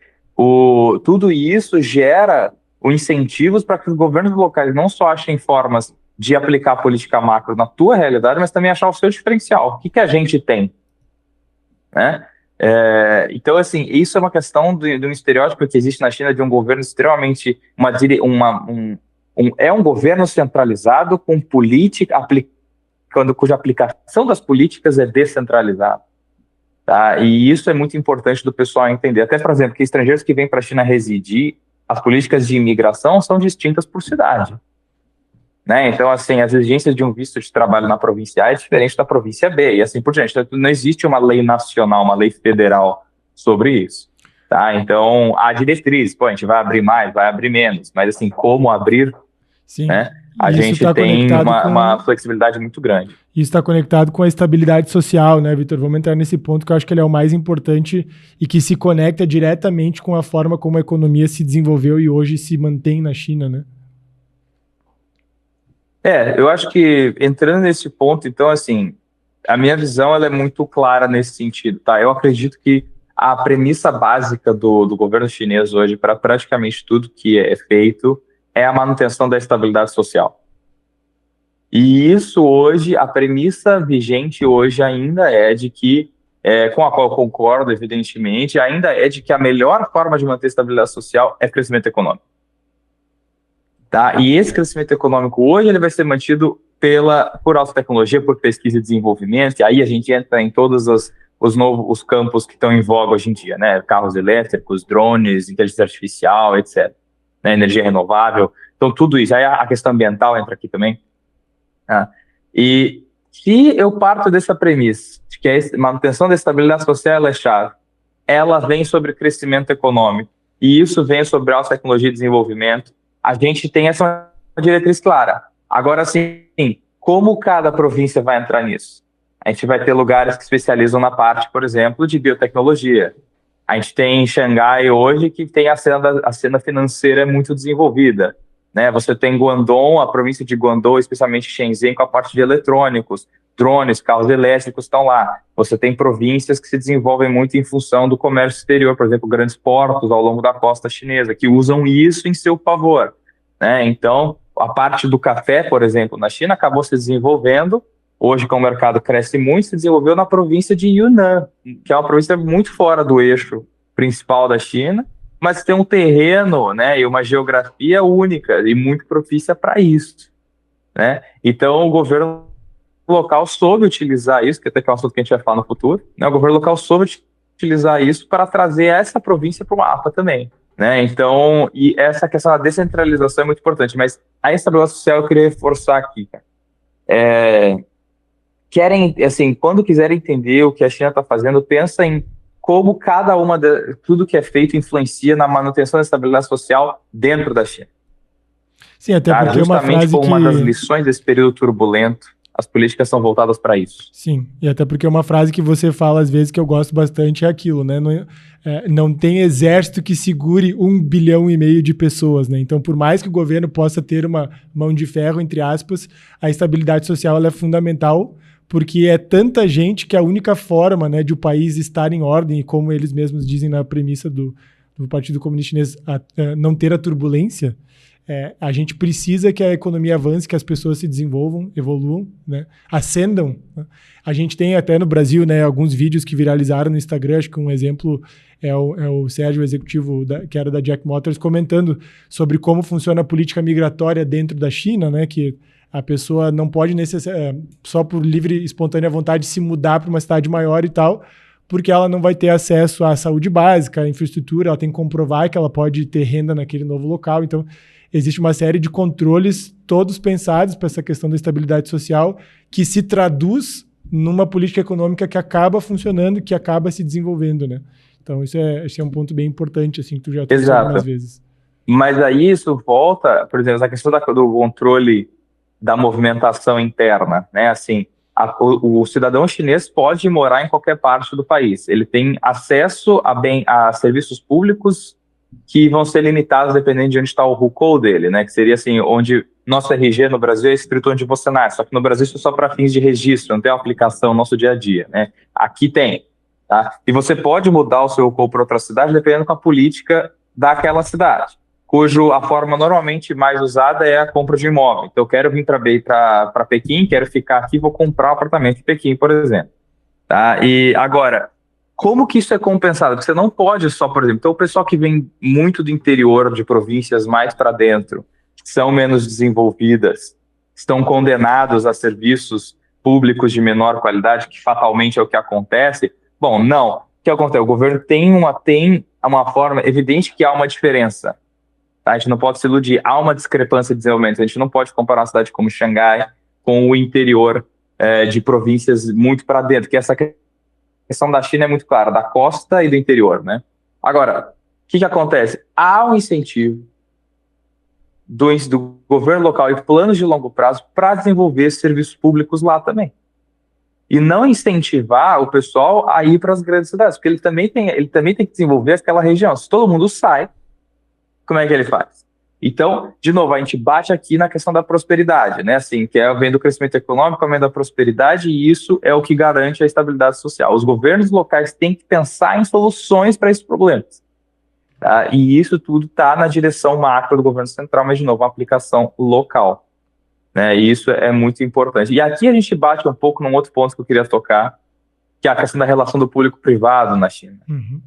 tudo isso gera incentivos para que os governos locais não só achem formas de aplicar a política macro na tua realidade, mas também achar o seu diferencial. O que a gente tem, né? Então, assim, isso é uma questão de um estereótipo que existe na China de um governo extremamente... é um governo centralizado com política, cuja aplicação das políticas é descentralizada. Tá? E isso é muito importante do pessoal entender. Até, por exemplo, que estrangeiros que vêm para a China residir, as políticas de imigração são distintas por cidade, né? Então, assim, as exigências de um visto de trabalho na província A é diferente da província B, e assim por diante. Então, não existe uma lei nacional, uma lei federal sobre isso, tá? Então, há diretriz, a gente vai abrir mais, vai abrir menos, mas assim, como abrir Sim. né? A E isso gente tá tem conectado uma flexibilidade muito grande. Isso está conectado com a estabilidade social, né, Vitor? Vamos entrar nesse ponto que eu acho que ele é o mais importante e que se conecta diretamente com a forma como a economia se desenvolveu e hoje se mantém na China, né? Eu acho que entrando nesse ponto, então, assim, a minha visão ela é muito clara nesse sentido, tá? Eu acredito que a premissa básica do governo chinês hoje para praticamente tudo que é feito é a manutenção da estabilidade social. E isso hoje, a premissa vigente hoje ainda é de que, com a qual eu concordo, evidentemente, ainda é de que a melhor forma de manter estabilidade social é crescimento econômico. Tá? E esse crescimento econômico hoje ele vai ser mantido por alta tecnologia, por pesquisa e desenvolvimento, e aí a gente entra em todos os campos que estão em voga hoje em dia, né? Carros elétricos, drones, inteligência artificial, etc. Né? Energia renovável, então tudo isso. Aí a questão ambiental entra aqui também. E se eu parto dessa premissa, de que a manutenção da estabilidade social é chave, ela vem sobre crescimento econômico, e isso vem sobre alta tecnologia e desenvolvimento, a gente tem essa diretriz clara. Agora, sim, como cada província vai entrar nisso? A gente vai ter lugares que especializam na parte, por exemplo, de biotecnologia. A gente tem em Xangai hoje que tem a cena financeira muito desenvolvida. Né? Você tem Guangdong, a província de Guangdong, especialmente Shenzhen, com a parte de eletrônicos, drones, carros elétricos estão lá. Você tem províncias que se desenvolvem muito em função do comércio exterior, por exemplo, grandes portos ao longo da costa chinesa, que usam isso em seu favor. Né? Então, a parte do café, por exemplo, na China, acabou se desenvolvendo. Hoje, como o mercado cresce muito, se desenvolveu na província de Yunnan, que é uma província muito fora do eixo principal da China, mas tem um terreno, né, e uma geografia única e muito propícia para isso, né? Então, o governo local soube utilizar isso, que até que é um assunto que a gente vai falar no futuro, né? O governo local soube utilizar isso para trazer essa província para o mapa também, né? Então, e essa questão da descentralização é muito importante, mas a estabilidade social eu queria reforçar aqui, cara. Querem, assim, quando quiserem entender o que a China está fazendo, pensa em como tudo que é feito influencia na manutenção da estabilidade social dentro da China. Sim, até porque é uma frase como uma das lições desse período turbulento, as políticas são voltadas para isso. Sim, e até porque é uma frase que você fala às vezes que eu gosto bastante, é aquilo, né? Não tem exército que segure 1,5 bilhão de pessoas, né? Então, por mais que o governo possa ter uma mão de ferro, entre aspas, a estabilidade social ela é fundamental, porque é tanta gente que a única forma, né, de o país estar em ordem, e como eles mesmos dizem na premissa do Partido Comunista Chinês, não ter a turbulência, a gente precisa que a economia avance, que as pessoas se desenvolvam, evoluam, né, ascendam. Né? A gente tem até no Brasil, né, alguns vídeos que viralizaram no Instagram, acho que um exemplo é o Sérgio, o executivo que era da Jack Motors, comentando sobre como funciona a política migratória dentro da China, né, que a pessoa não pode só por livre e espontânea vontade se mudar para uma cidade maior e tal, porque ela não vai ter acesso à saúde básica, à infraestrutura, ela tem que comprovar que ela pode ter renda naquele novo local. Então, existe uma série de controles, todos pensados para essa questão da estabilidade social, que se traduz numa política econômica que acaba funcionando, que acaba se desenvolvendo, né? Então, esse é um ponto bem importante, assim, que tu já trouxe algumas vezes. Mas aí isso volta, por exemplo, a questão do controle da movimentação interna, né? Assim, o cidadão chinês pode morar em qualquer parte do país. Ele tem acesso a serviços públicos que vão ser limitados dependendo de onde está o hukou dele, né? Que seria assim, onde nosso RG no Brasil é escrito onde você nasce. Só que no Brasil isso é só para fins de registro, não tem uma aplicação no nosso dia a dia, né? Aqui tem, tá? E você pode mudar o seu hukou para outra cidade dependendo com a política daquela cidade, cujo a forma normalmente mais usada é a compra de imóvel. Então, eu quero vir para Pequim, quero ficar aqui, vou comprar um apartamento em Pequim, por exemplo. Tá? E agora, como que isso é compensado? Porque você não pode só, por exemplo, então o pessoal que vem muito do interior de províncias mais para dentro, que são menos desenvolvidas, estão condenados a serviços públicos de menor qualidade, que fatalmente é o que acontece. Bom, não. O que acontece? O governo tem uma forma evidente que há uma diferença. A gente não pode se iludir, há uma discrepância de desenvolvimento. A gente não pode comparar uma cidade como Xangai com o interior de províncias muito para dentro, que essa questão da China é muito clara, da costa e do interior, né? Agora, o que acontece? Há um incentivo do governo local e planos de longo prazo para desenvolver serviços públicos lá também. E não incentivar o pessoal a ir para as grandes cidades, porque ele também tem que desenvolver aquela região. Se todo mundo sai, como é que ele faz? Então, de novo, a gente bate aqui na questão da prosperidade, né? Assim, que vem do crescimento econômico, vem da prosperidade, e isso é o que garante a estabilidade social. Os governos locais têm que pensar em soluções para esses problemas. Tá? E isso tudo está na direção macro do governo central, mas, de novo, uma aplicação local. Né? E isso é muito importante. E aqui a gente bate um pouco num outro ponto que eu queria tocar, que é a questão da relação do público-privado na China. Uhum.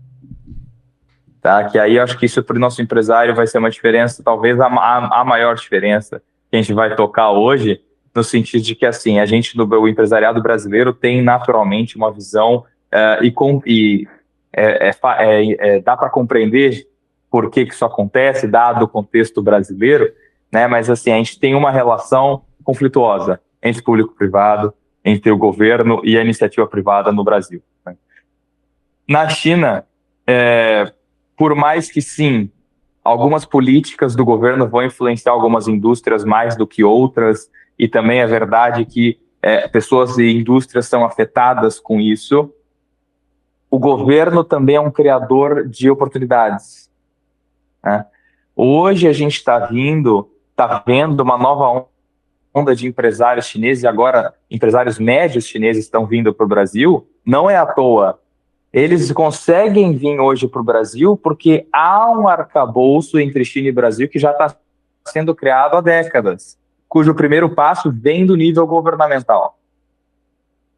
Tá? Que aí eu acho que isso para o nosso empresário vai ser uma diferença, talvez a maior diferença que a gente vai tocar hoje, no sentido de que assim, a gente, o empresariado brasileiro, tem naturalmente uma visão dá para compreender por que isso acontece, dado o contexto brasileiro, né? Mas assim, a gente tem uma relação conflituosa entre o público-privado, entre o governo e a iniciativa privada no Brasil. Né? Na China, por mais que sim, algumas políticas do governo vão influenciar algumas indústrias mais do que outras, e também é verdade que pessoas e indústrias são afetadas com isso, o governo também é um criador de oportunidades. Né? Hoje a gente está vendo uma nova onda de empresários chineses, e agora empresários médios chineses estão vindo para o Brasil, não é à toa. Eles conseguem vir hoje para o Brasil porque há um arcabouço entre China e Brasil que já está sendo criado há décadas, cujo primeiro passo vem do nível governamental.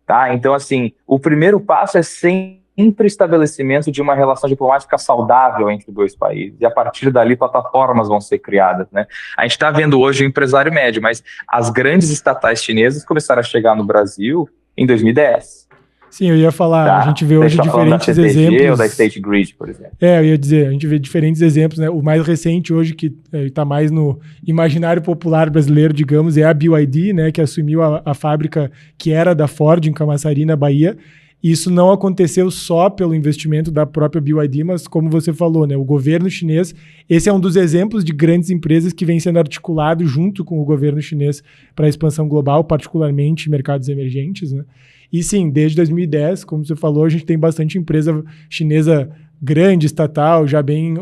Tá? Então, assim, o primeiro passo é sempre estabelecimento de uma relação diplomática saudável entre dois países, e a partir dali plataformas vão ser criadas. Né? A gente está vendo hoje o empresário médio, mas as grandes estatais chinesas começaram a chegar no Brasil em 2010. Sim, eu ia falar, Tá. A gente vê hoje diferentes da CTG, exemplos. Ou da State Grid, por exemplo. Eu ia dizer, a gente vê diferentes exemplos, né? O mais recente hoje, que está mais no imaginário popular brasileiro, digamos, é a BYD, né? Que assumiu a fábrica que era da Ford em Camaçari, na Bahia. Isso não aconteceu só pelo investimento da própria BYD, mas como você falou, né? O governo chinês, esse é um dos exemplos de grandes empresas que vem sendo articulado junto com o governo chinês para a expansão global, particularmente em mercados emergentes, né? E sim, desde 2010, como você falou, a gente tem bastante empresa chinesa grande, estatal, já bem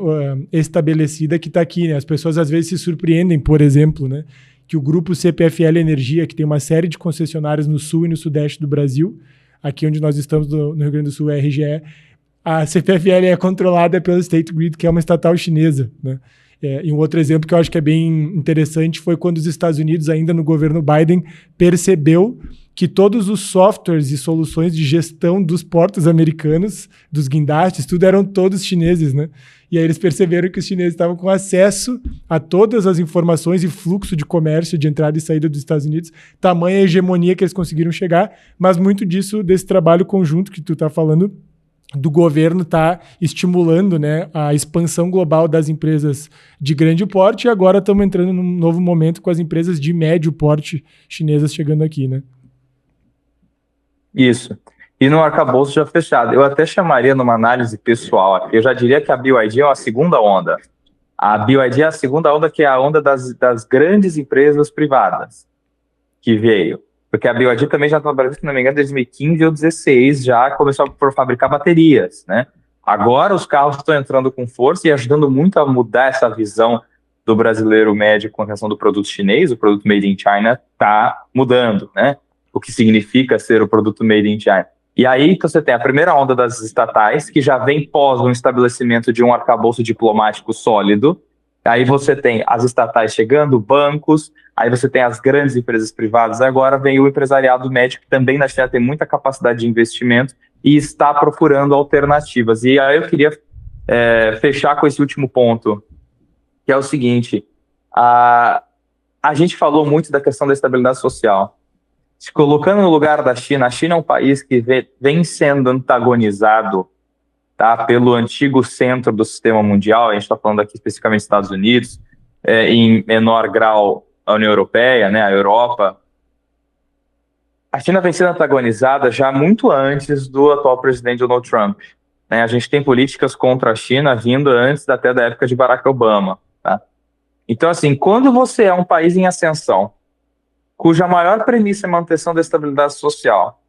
estabelecida, que está aqui, né? As pessoas às vezes se surpreendem, por exemplo, né? Que o grupo CPFL Energia, que tem uma série de concessionárias no sul e no sudeste do Brasil, aqui onde nós estamos no Rio Grande do Sul, é a RGE, a CPFL é controlada pela State Grid, que é uma estatal chinesa, né? E um outro exemplo que eu acho que é bem interessante foi quando os Estados Unidos, ainda no governo Biden, percebeu que todos os softwares e soluções de gestão dos portos americanos, dos guindastes, tudo eram todos chineses, né? E aí eles perceberam que os chineses estavam com acesso a todas as informações e fluxo de comércio de entrada e saída dos Estados Unidos, tamanha hegemonia que eles conseguiram chegar, mas muito disso, desse trabalho conjunto que tu está falando, do governo está estimulando, né, a expansão global das empresas de grande porte, e agora estamos entrando num novo momento com as empresas de médio porte chinesas chegando aqui, né? Isso. E no arcabouço já fechado. Eu até chamaria numa análise pessoal, eu já diria que a BYD é uma segunda onda. A BYD é a segunda onda, que é a onda das grandes empresas privadas que veio. Porque a BYD também já está no Brasil, se não me engano, em 2015 ou 2016, já começou a fabricar baterias, né? Agora os carros estão entrando com força e ajudando muito a mudar essa visão do brasileiro médio com a questão do produto chinês. O produto made in China está mudando, né? O que significa ser o produto made in China. E aí você tem a primeira onda das estatais, que já vem pós um estabelecimento de um arcabouço diplomático sólido. Aí você tem as estatais chegando, bancos, aí você tem as grandes empresas privadas, agora vem o empresariado médio, que também na China tem muita capacidade de investimento e está procurando alternativas. E aí eu queria fechar com esse último ponto, que é o seguinte: a gente falou muito da questão da estabilidade social. Se colocando no lugar da China, a China é um país que vem sendo antagonizado, tá, pelo antigo centro do sistema mundial. A gente está falando aqui especificamente dos Estados Unidos, em menor grau a União Europeia, né, a Europa. A China vem sendo antagonizada já muito antes do atual presidente Donald Trump. Né? A gente tem políticas contra a China vindo antes até da época de Barack Obama. Tá? Então, assim, quando você é um país em ascensão, cuja maior premissa é a manutenção da estabilidade social,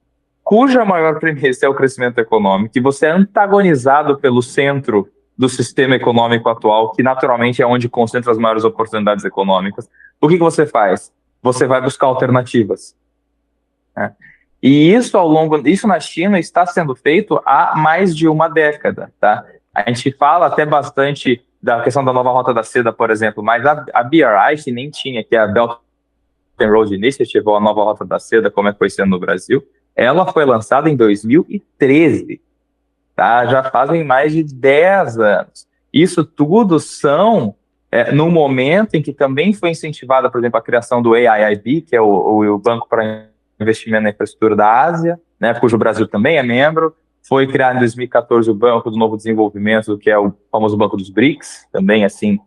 cuja maior premissa é o crescimento econômico, e você é antagonizado pelo centro do sistema econômico atual, que naturalmente é onde concentra as maiores oportunidades econômicas, o que você faz? Você vai buscar alternativas, né? E isso na China está sendo feito há mais de uma década, tá? A gente fala até bastante da questão da nova Rota da Seda, por exemplo, mas a BRI, que nem tinha, que é a Belt and Road Initiative, ou a nova Rota da Seda, como é conhecida no Brasil, ela foi lançada em 2013, tá? Já fazem mais de 10 anos. Isso tudo são, no momento em que também foi incentivada, por exemplo, a criação do AIIB, que é o Banco para Investimento na Infraestrutura da Ásia, né, cujo o Brasil também é membro. Foi criado em 2014 o Banco do Novo Desenvolvimento, que é o famoso Banco dos BRICS, também assim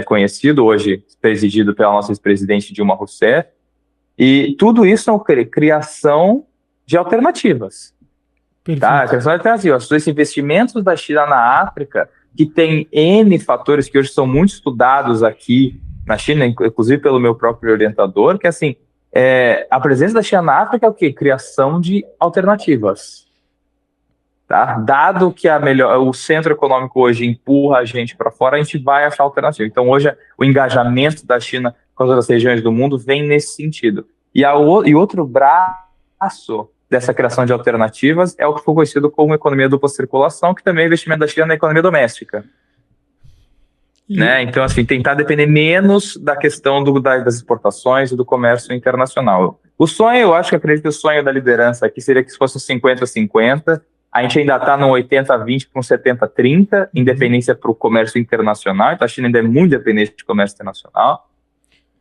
conhecido, hoje presidido pela nossa ex-presidente Dilma Rousseff. E tudo isso é criação de alternativas. Tá? Criação de alternativas. Esses investimentos da China na África, que tem N fatores que hoje são muito estudados aqui na China, inclusive pelo meu próprio orientador, que assim, a presença da China na África é o quê? Criação de alternativas. Tá? Dado que o centro econômico hoje empurra a gente para fora, a gente vai achar alternativa. Então, hoje, o engajamento da China com as outras regiões do mundo vem nesse sentido. E outro braço dessa criação de alternativas é o que foi conhecido como economia dupla circulação, que também é investimento da China na economia doméstica. Né? Então, assim, tentar depender menos da questão das exportações e do comércio internacional. O sonho, eu acredito que o sonho da liderança aqui seria que fosse 50-50. A gente ainda está no 80-20 com 70-30, independência para o comércio internacional. Então, a China ainda é muito dependente de comércio internacional.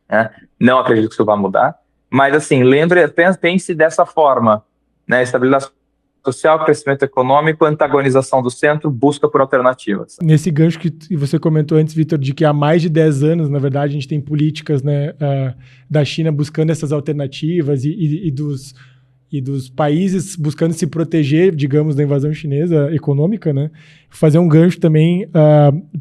Né? Não acredito que isso vá mudar. Mas, assim, pense dessa forma, né? Estabilidade social, crescimento econômico, antagonização do centro, busca por alternativas. Nesse gancho que você comentou antes, Vitor, de que há mais de 10 anos, na verdade, a gente tem políticas, né, da China buscando essas alternativas e dos países buscando se proteger, digamos, da invasão chinesa econômica, né? Fazer um gancho também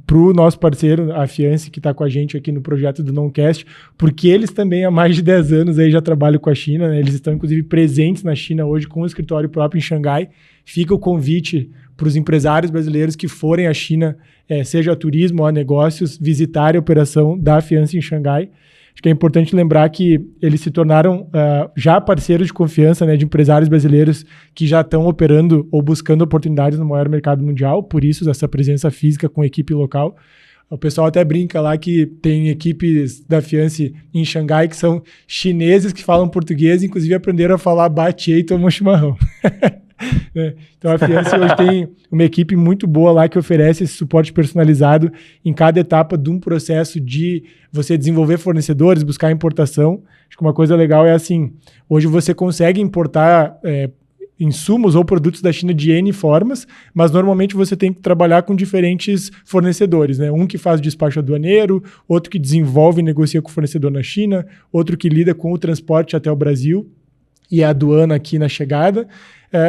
para o nosso parceiro, a Fiance, que está com a gente aqui no projeto do Noncast, porque eles também há mais de 10 anos aí já trabalham com a China, né? Eles estão, inclusive, presentes na China hoje com um escritório próprio em Xangai. Fica o convite para os empresários brasileiros que forem à China, seja a turismo ou a negócios, visitarem a operação da Fiance em Xangai. Acho que é importante lembrar que eles se tornaram já parceiros de confiança, né, de empresários brasileiros que já estão operando ou buscando oportunidades no maior mercado mundial, por isso essa presença física com equipe local. O pessoal até brinca lá que tem equipes da Fiance em Xangai que são chineses que falam português, inclusive aprenderam a falar bate e tomam chimarrão. Então a Fiance hoje tem uma equipe muito boa lá que oferece esse suporte personalizado em cada etapa de um processo de você desenvolver fornecedores, buscar importação. Acho que uma coisa legal é assim, hoje você consegue importar insumos ou produtos da China de N formas, mas normalmente você tem que trabalhar com diferentes fornecedores, né? Um que faz despacho aduaneiro, outro que desenvolve e negocia com o fornecedor na China, outro que lida com o transporte até o Brasil e a aduana aqui na chegada.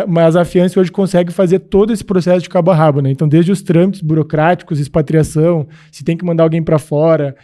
Mas a Fiance hoje consegue fazer todo esse processo de cabo a rabo, né? Então, desde os trâmites burocráticos, expatriação, se tem que mandar alguém para fora,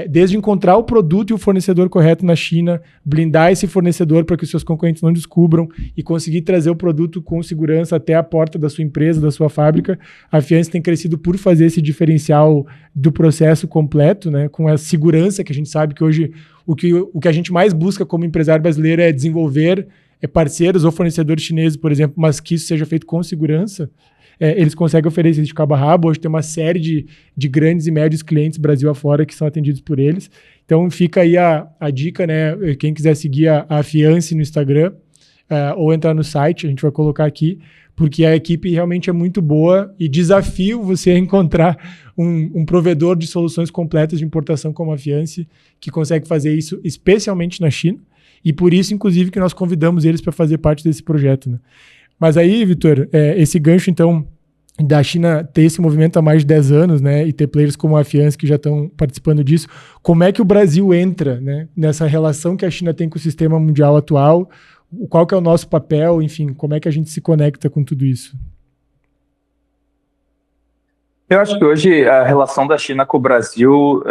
desde encontrar o produto e o fornecedor correto na China, blindar esse fornecedor para que os seus concorrentes não descubram e conseguir trazer o produto com segurança até a porta da sua empresa, da sua fábrica. A Fiance tem crescido por fazer esse diferencial do processo completo, né? Com a segurança que a gente sabe que hoje o que a gente mais busca como empresário brasileiro é desenvolver parceiros ou fornecedores chineses, por exemplo, mas que isso seja feito com segurança. Eles conseguem oferecer isso de cabo a rabo. Hoje tem uma série de grandes e médios clientes Brasil afora que são atendidos por eles. Então fica aí a dica, né? Quem quiser seguir a Fiance no Instagram ou entrar no site, a gente vai colocar aqui, porque a equipe realmente é muito boa e desafio você encontrar um provedor de soluções completas de importação como a Fiance, que consegue fazer isso especialmente na China. E por isso, inclusive, que nós convidamos eles para fazer parte desse projeto, né? Mas aí, Vitor, esse gancho, então, da China ter esse movimento há mais de 10 anos, né, e ter players como a Fiance que já estão participando disso, como é que o Brasil entra, né, nessa relação que a China tem com o sistema mundial atual? Qual que é o nosso papel? Enfim, como é que a gente se conecta com tudo isso? Eu acho que hoje a relação da China com o Brasil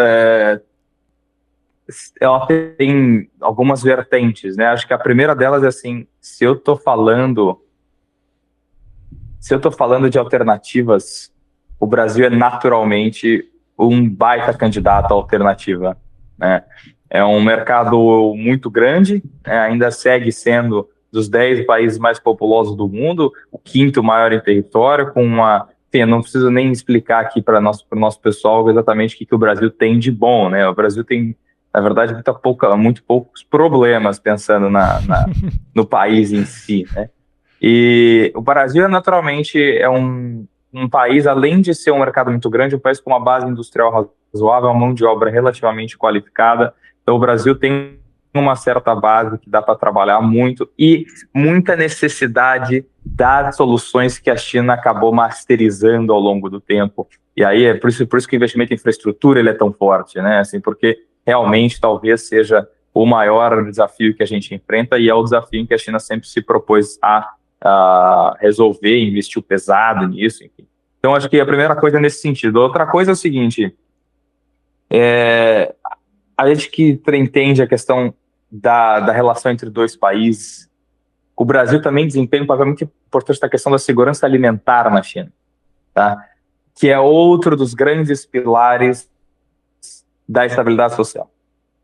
ela tem algumas vertentes, né? Acho que a primeira delas é assim, se eu tô falando de alternativas, o Brasil é naturalmente um baita candidato à alternativa, né? É um mercado muito grande, né? Ainda segue sendo dos 10 países mais populosos do mundo, o quinto maior em território, com uma... Enfim, eu não preciso nem explicar aqui para o nosso pessoal exatamente o que o Brasil tem de bom, né? O Brasil tem, na verdade, muito poucos problemas pensando no país em si, né? E o Brasil, naturalmente, é um país, além de ser um mercado muito grande, um país com uma base industrial razoável, uma mão de obra relativamente qualificada. Então, o Brasil tem uma certa base que dá para trabalhar muito e muita necessidade das soluções que a China acabou masterizando ao longo do tempo. E aí é por isso que o investimento em infraestrutura ele é tão forte, né? Assim, porque realmente talvez seja o maior desafio que a gente enfrenta e é o desafio em que a China sempre se propôs a resolver, investiu pesado nisso, enfim. Então, acho que a primeira coisa é nesse sentido. Outra coisa é o seguinte, a gente que entende a questão da relação entre dois países, o Brasil também desempenha um papel muito importante na questão da segurança alimentar na China, tá? Que é outro dos grandes pilares da estabilidade social.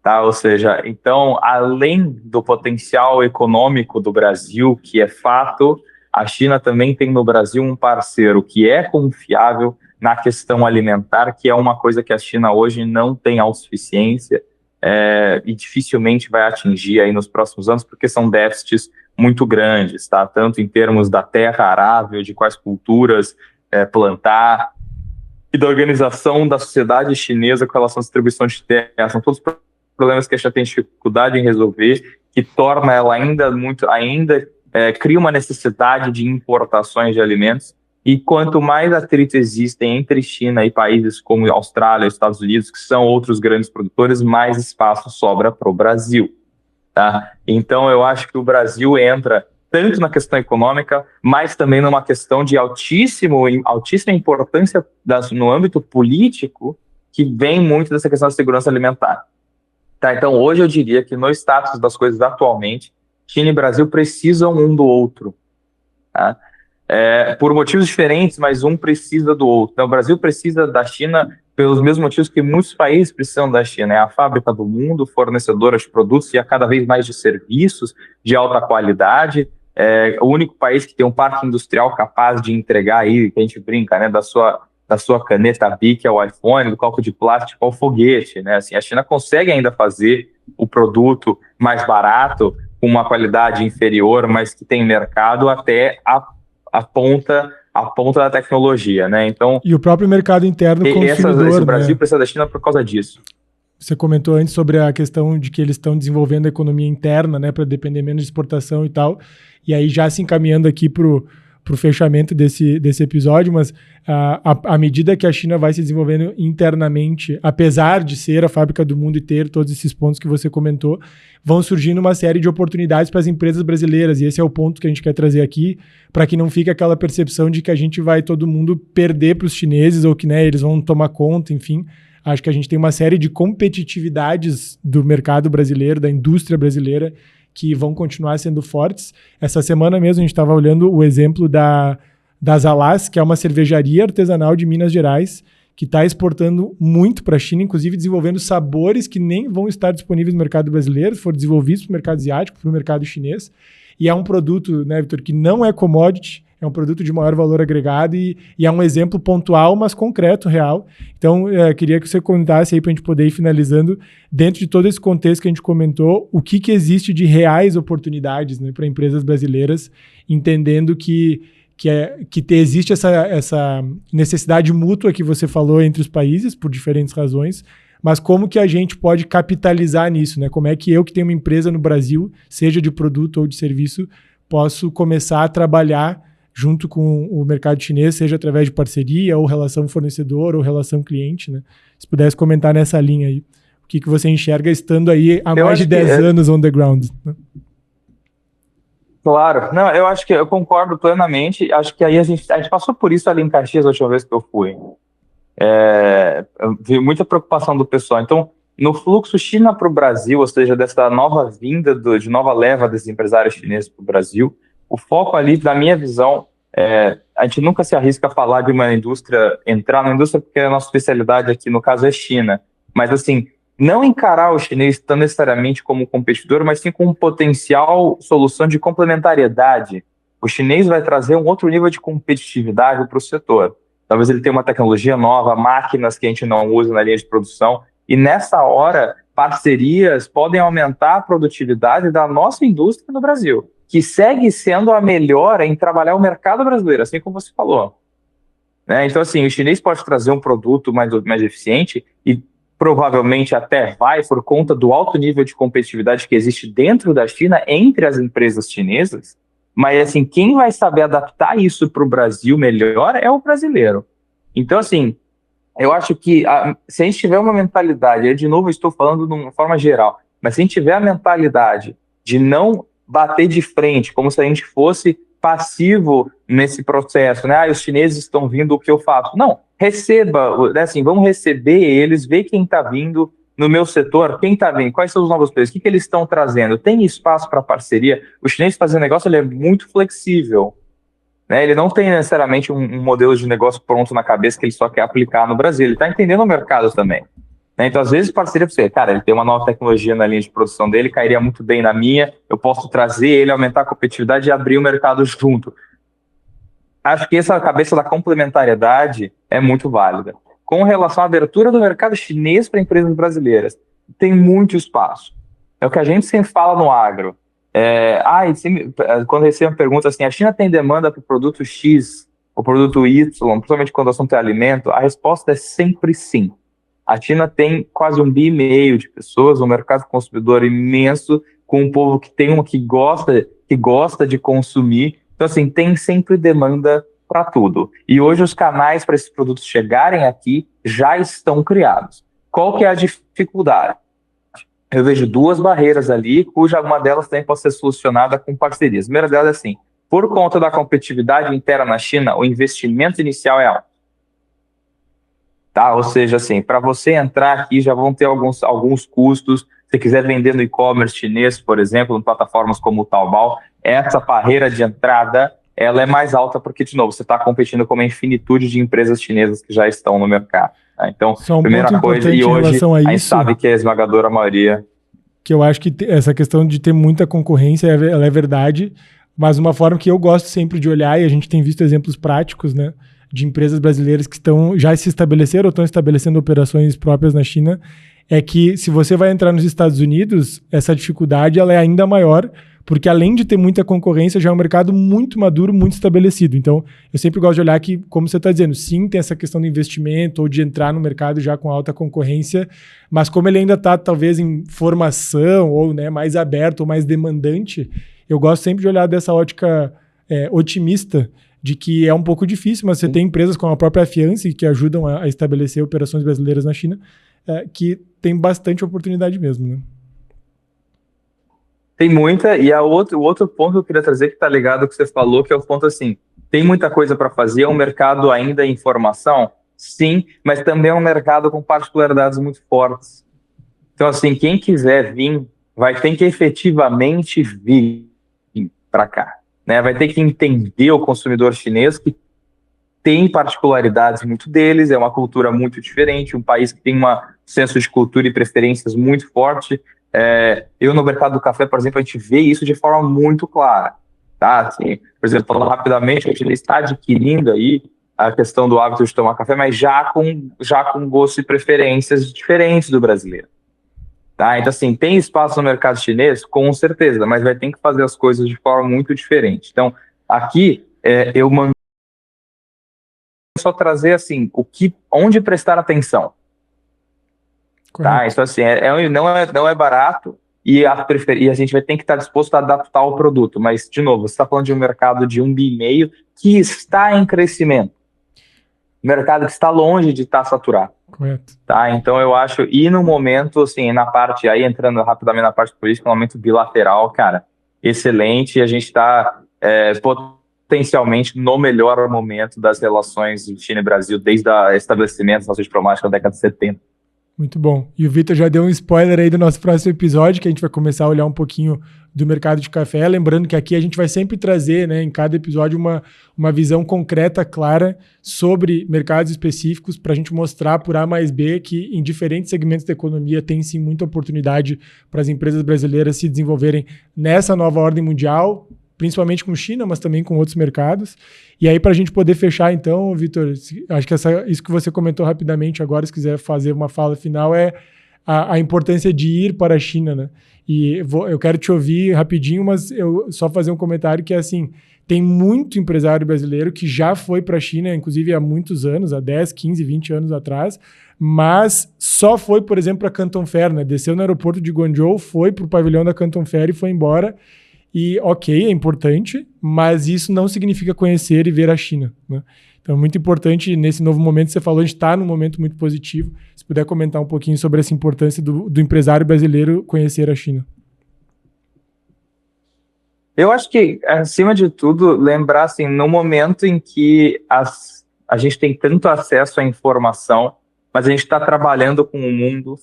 Tá? Ou seja, então, além do potencial econômico do Brasil, que é fato, a China também tem no Brasil um parceiro que é confiável na questão alimentar, que é uma coisa que a China hoje não tem autossuficiência e dificilmente vai atingir aí nos próximos anos, porque são déficits muito grandes, tá? Tanto em termos da terra arável, de quais culturas plantar, e da organização da sociedade chinesa com relação à distribuição de terra. São todos problemas que a China tem dificuldade em resolver, que torna ela cria uma necessidade de importações de alimentos, e quanto mais atritos existem entre China e países como Austrália, Estados Unidos, que são outros grandes produtores, mais espaço sobra para o Brasil, tá? Então eu acho que o Brasil entra tanto na questão econômica, mas também numa questão de altíssima importância no âmbito político, que vem muito dessa questão da segurança alimentar. Tá, então, hoje eu diria que no status das coisas atualmente, China e Brasil precisam um do outro. Tá? Por motivos diferentes, mas um precisa do outro. Então, o Brasil precisa da China pelos mesmos motivos que muitos países precisam da China. É a fábrica do mundo, fornecedora de produtos e cada vez mais de serviços de alta qualidade. É o único país que tem um parque industrial capaz de entregar aí, que a gente brinca, né, da sua caneta Bic ao iPhone, do copo de plástico ao foguete, né? Assim, a China consegue ainda fazer o produto mais barato, com uma qualidade inferior, mas que tem mercado até a ponta da tecnologia, né? Então, e o próprio mercado interno consumidor, o Brasil né? precisa da China por causa disso. Você comentou antes sobre a questão de que eles estão desenvolvendo a economia interna, né, para depender menos de exportação e tal. E aí já se encaminhando aqui para o fechamento desse episódio, mas à medida que a China vai se desenvolvendo internamente, apesar de ser a fábrica do mundo e ter todos esses pontos que você comentou, vão surgindo uma série de oportunidades para as empresas brasileiras, e esse é o ponto que a gente quer trazer aqui, para que não fique aquela percepção de que a gente vai todo mundo perder para os chineses, ou que, né, eles vão tomar conta, enfim. Acho que a gente tem uma série de competitividades do mercado brasileiro, da indústria brasileira, que vão continuar sendo fortes. Essa semana mesmo a gente estava olhando o exemplo da Zalaz, que é uma cervejaria artesanal de Minas Gerais, que está exportando muito para a China, inclusive desenvolvendo sabores que nem vão estar disponíveis no mercado brasileiro, foram desenvolvidos para o mercado asiático, para o mercado chinês. E é um produto, né, Vitor, que não é commodity, é um produto de maior valor agregado e é um exemplo pontual, mas concreto, real. Então, queria que você comentasse aí para a gente poder ir finalizando, dentro de todo esse contexto que a gente comentou, o que existe de reais oportunidades, né, para empresas brasileiras, entendendo que existe essa necessidade mútua que você falou entre os países, por diferentes razões, mas como que a gente pode capitalizar nisso, né? Como é que eu, que tenho uma empresa no Brasil, seja de produto ou de serviço, posso começar a trabalhar junto com o mercado chinês, seja através de parceria, ou relação fornecedor, ou relação cliente, né? Se pudesse comentar nessa linha aí, o que você enxerga estando aí há mais de 10 anos on the ground, né? Claro, não, eu acho que eu concordo plenamente, acho que aí a gente passou por isso ali em Caxias a última vez que eu fui. Eu vi muita preocupação do pessoal, então no fluxo China para o Brasil, ou seja, dessa nova vinda, de nova leva desses empresários chineses para o Brasil, o foco ali, da minha visão, a gente nunca se arrisca a falar de uma indústria, entrar na indústria, porque a nossa especialidade aqui, no caso, é China. Mas, assim, não encarar o chinês tão necessariamente como competidor, mas sim como potencial solução de complementariedade. O chinês vai trazer um outro nível de competitividade para o setor. Talvez ele tenha uma tecnologia nova, máquinas que a gente não usa na linha de produção, e nessa hora, parcerias podem aumentar a produtividade da nossa indústria no Brasil, que segue sendo a melhor em trabalhar o mercado brasileiro, assim como você falou. Né? Então, assim, o chinês pode trazer um produto mais eficiente e provavelmente até vai por conta do alto nível de competitividade que existe dentro da China, entre as empresas chinesas, mas, assim, quem vai saber adaptar isso para o Brasil melhor é o brasileiro. Então, assim, eu acho que se a gente tiver uma mentalidade, eu, de novo, estou falando de uma forma geral, mas se a gente tiver a mentalidade de não bater de frente, como se a gente fosse passivo nesse processo, né? Os chineses estão vindo, o que eu faço? Não, receba, né? Assim, vamos receber eles, ver quem está vindo no meu setor, quem está vindo, quais são os novos players, o que eles estão trazendo, tem espaço para parceria? O chinês fazendo negócio, ele é muito flexível. Né? Ele não tem necessariamente um modelo de negócio pronto na cabeça que ele só quer aplicar no Brasil, ele está entendendo o mercado também. Né? Então, às vezes, parceria para você, cara, ele tem uma nova tecnologia na linha de produção dele, cairia muito bem na minha, eu posso trazer ele, aumentar a competitividade e abrir o mercado junto. Acho que essa cabeça da complementariedade é muito válida. Com relação à abertura do mercado chinês para empresas brasileiras, tem muito espaço. É o que a gente sempre fala no agro. Quando recebo uma pergunta assim, a China tem demanda para o produto X, o produto Y, principalmente quando o assunto é alimento, a resposta é sempre sim. A China tem quase 1,5 bilhão de pessoas, um mercado consumidor imenso, com um povo que gosta de consumir. Então, assim, tem sempre demanda para tudo. E hoje os canais para esses produtos chegarem aqui já estão criados. Qual que é a dificuldade? Eu vejo 2 barreiras ali, cuja uma delas também pode ser solucionada com parcerias. A primeira delas é assim, por conta da competitividade interna na China, o investimento inicial é alto. Tá? Ou seja, assim, para você entrar aqui já vão ter alguns custos. Se quiser vender no e-commerce chinês, por exemplo, em plataformas como o Taobao, essa barreira de entrada ela é mais alta porque, de novo, você está competindo com uma infinitude de empresas chinesas que já estão no mercado. Tá? Então, primeira coisa, e hoje a gente sabe que é a esmagadora maioria. Que eu acho que essa questão de ter muita concorrência, ela é verdade, mas uma forma que eu gosto sempre de olhar, e a gente tem visto exemplos práticos, né, de empresas brasileiras que já se estabeleceram ou estão estabelecendo operações próprias na China, é que se você vai entrar nos Estados Unidos, essa dificuldade ela é ainda maior, porque além de ter muita concorrência, já é um mercado muito maduro, muito estabelecido. Então, eu sempre gosto de olhar que, como você está dizendo, sim, tem essa questão do investimento ou de entrar no mercado já com alta concorrência, mas como ele ainda está, talvez, em formação ou, né, mais aberto ou mais demandante, eu gosto sempre de olhar dessa ótica otimista de que é um pouco difícil, mas você tem empresas como a própria Fiance que ajudam a estabelecer operações brasileiras na China, que tem bastante oportunidade mesmo, né? Tem muita, e o outro ponto que eu queria trazer que está ligado ao que você falou, que é o ponto assim, tem muita coisa para fazer, é um mercado ainda em formação, sim, mas também é um mercado com particularidades muito fortes. Então, assim, quem quiser vir, vai ter que efetivamente vir para cá, né? Vai ter que entender o consumidor chinês, que tem particularidades muito deles, é uma cultura muito diferente, um país que tem um senso de cultura e preferências muito forte. Eu no mercado do café, por exemplo, a gente vê isso de forma muito clara, tá? Assim, por exemplo, falando rapidamente, a gente está adquirindo aí a questão do hábito de tomar café, mas já com gosto e preferências diferentes do brasileiro, tá? Então, assim, tem espaço no mercado chinês? Com certeza, mas vai ter que fazer as coisas de forma muito diferente. Então, aqui, eu só trazer, assim, onde prestar atenção. Tá? Então, assim, não é barato e a gente vai ter que estar disposto a adaptar o produto. Mas, de novo, você está falando de um mercado de 1,5 bilhão que está em crescimento. Um mercado que está longe de estar saturado. Correto. Tá? Então, eu acho, e no momento, assim, aí entrando rapidamente na parte política, no momento bilateral, cara, excelente. E a gente está potencialmente no melhor momento das relações de China e Brasil desde o estabelecimento das relações diplomáticas da década de 70. Muito bom. E o Vitor já deu um spoiler aí do nosso próximo episódio, que a gente vai começar a olhar um pouquinho do mercado de café. Lembrando que aqui a gente vai sempre trazer, né, em cada episódio uma visão concreta, clara, sobre mercados específicos, para a gente mostrar por A mais B que em diferentes segmentos da economia tem sim muita oportunidade para as empresas brasileiras se desenvolverem nessa nova ordem mundial, principalmente com China, mas também com outros mercados. E aí, para a gente poder fechar, então, Vitor, acho que isso que você comentou rapidamente agora, se quiser fazer uma fala final, é a importância de ir para a China, né? E eu quero te ouvir rapidinho, mas eu só fazer um comentário que é assim, tem muito empresário brasileiro que já foi para a China, inclusive há muitos anos, há 10, 15, 20 anos atrás, mas só foi, por exemplo, para Canton Fair, né? Desceu no aeroporto de Guangzhou, foi para o pavilhão da Canton Fair e foi embora. E ok, é importante, mas isso não significa conhecer e ver a China, né? Então é muito importante nesse novo momento, você falou, a gente está num momento muito positivo. Se puder comentar um pouquinho sobre essa importância do empresário brasileiro conhecer a China. Eu acho que, acima de tudo, lembrar, assim, no momento em que a gente tem tanto acesso à informação, mas a gente está trabalhando com o mundo.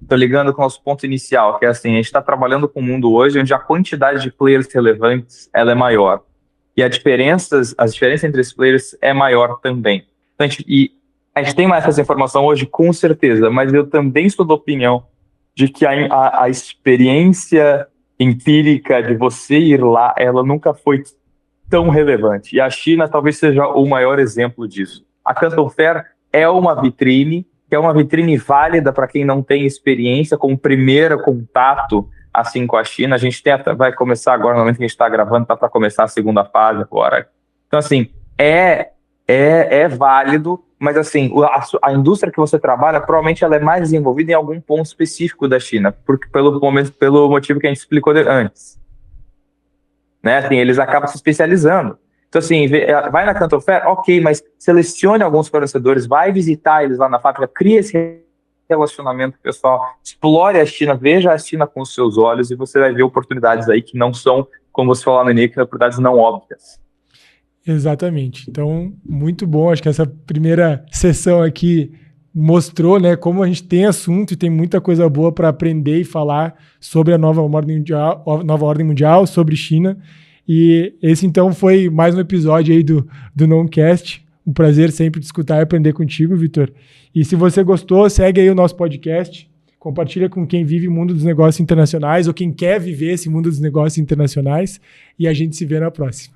Tô ligando com o nosso ponto inicial, que é assim, a gente está trabalhando com um mundo hoje onde a quantidade de players relevantes ela é maior. E as diferenças entre esses players é maior também. Então, a gente tem mais essa informação hoje, com certeza, mas eu também sou da opinião de que a experiência empírica de você ir lá, ela nunca foi tão relevante. E a China talvez seja o maior exemplo disso. A Canton Fair é uma vitrine, que é uma vitrine válida para quem não tem experiência, como primeiro contato assim com a China. A gente vai começar agora, no momento que a gente está gravando, está para começar a segunda fase agora. Então, assim, é válido, mas assim, a indústria que você trabalha, provavelmente ela é mais desenvolvida em algum ponto específico da China, porque pelo motivo que a gente explicou antes. Né? Assim, eles acabam se especializando. Então, assim, vai na Canton Fair, ok, mas selecione alguns fornecedores, vai visitar eles lá na fábrica, cria esse relacionamento pessoal, explore a China, veja a China com os seus olhos e você vai ver oportunidades aí que não são, como você falou no início, oportunidades não óbvias. Exatamente. Então, muito bom. Acho que essa primeira sessão aqui mostrou, né, como a gente tem assunto e tem muita coisa boa para aprender e falar sobre a nova ordem mundial, sobre China. E esse, então, foi mais um episódio aí do Noncast. Um prazer sempre te escutar e aprender contigo, Vitor. E se você gostou, segue aí o nosso podcast. Compartilha com quem vive o mundo dos negócios internacionais ou quem quer viver esse mundo dos negócios internacionais. E a gente se vê na próxima.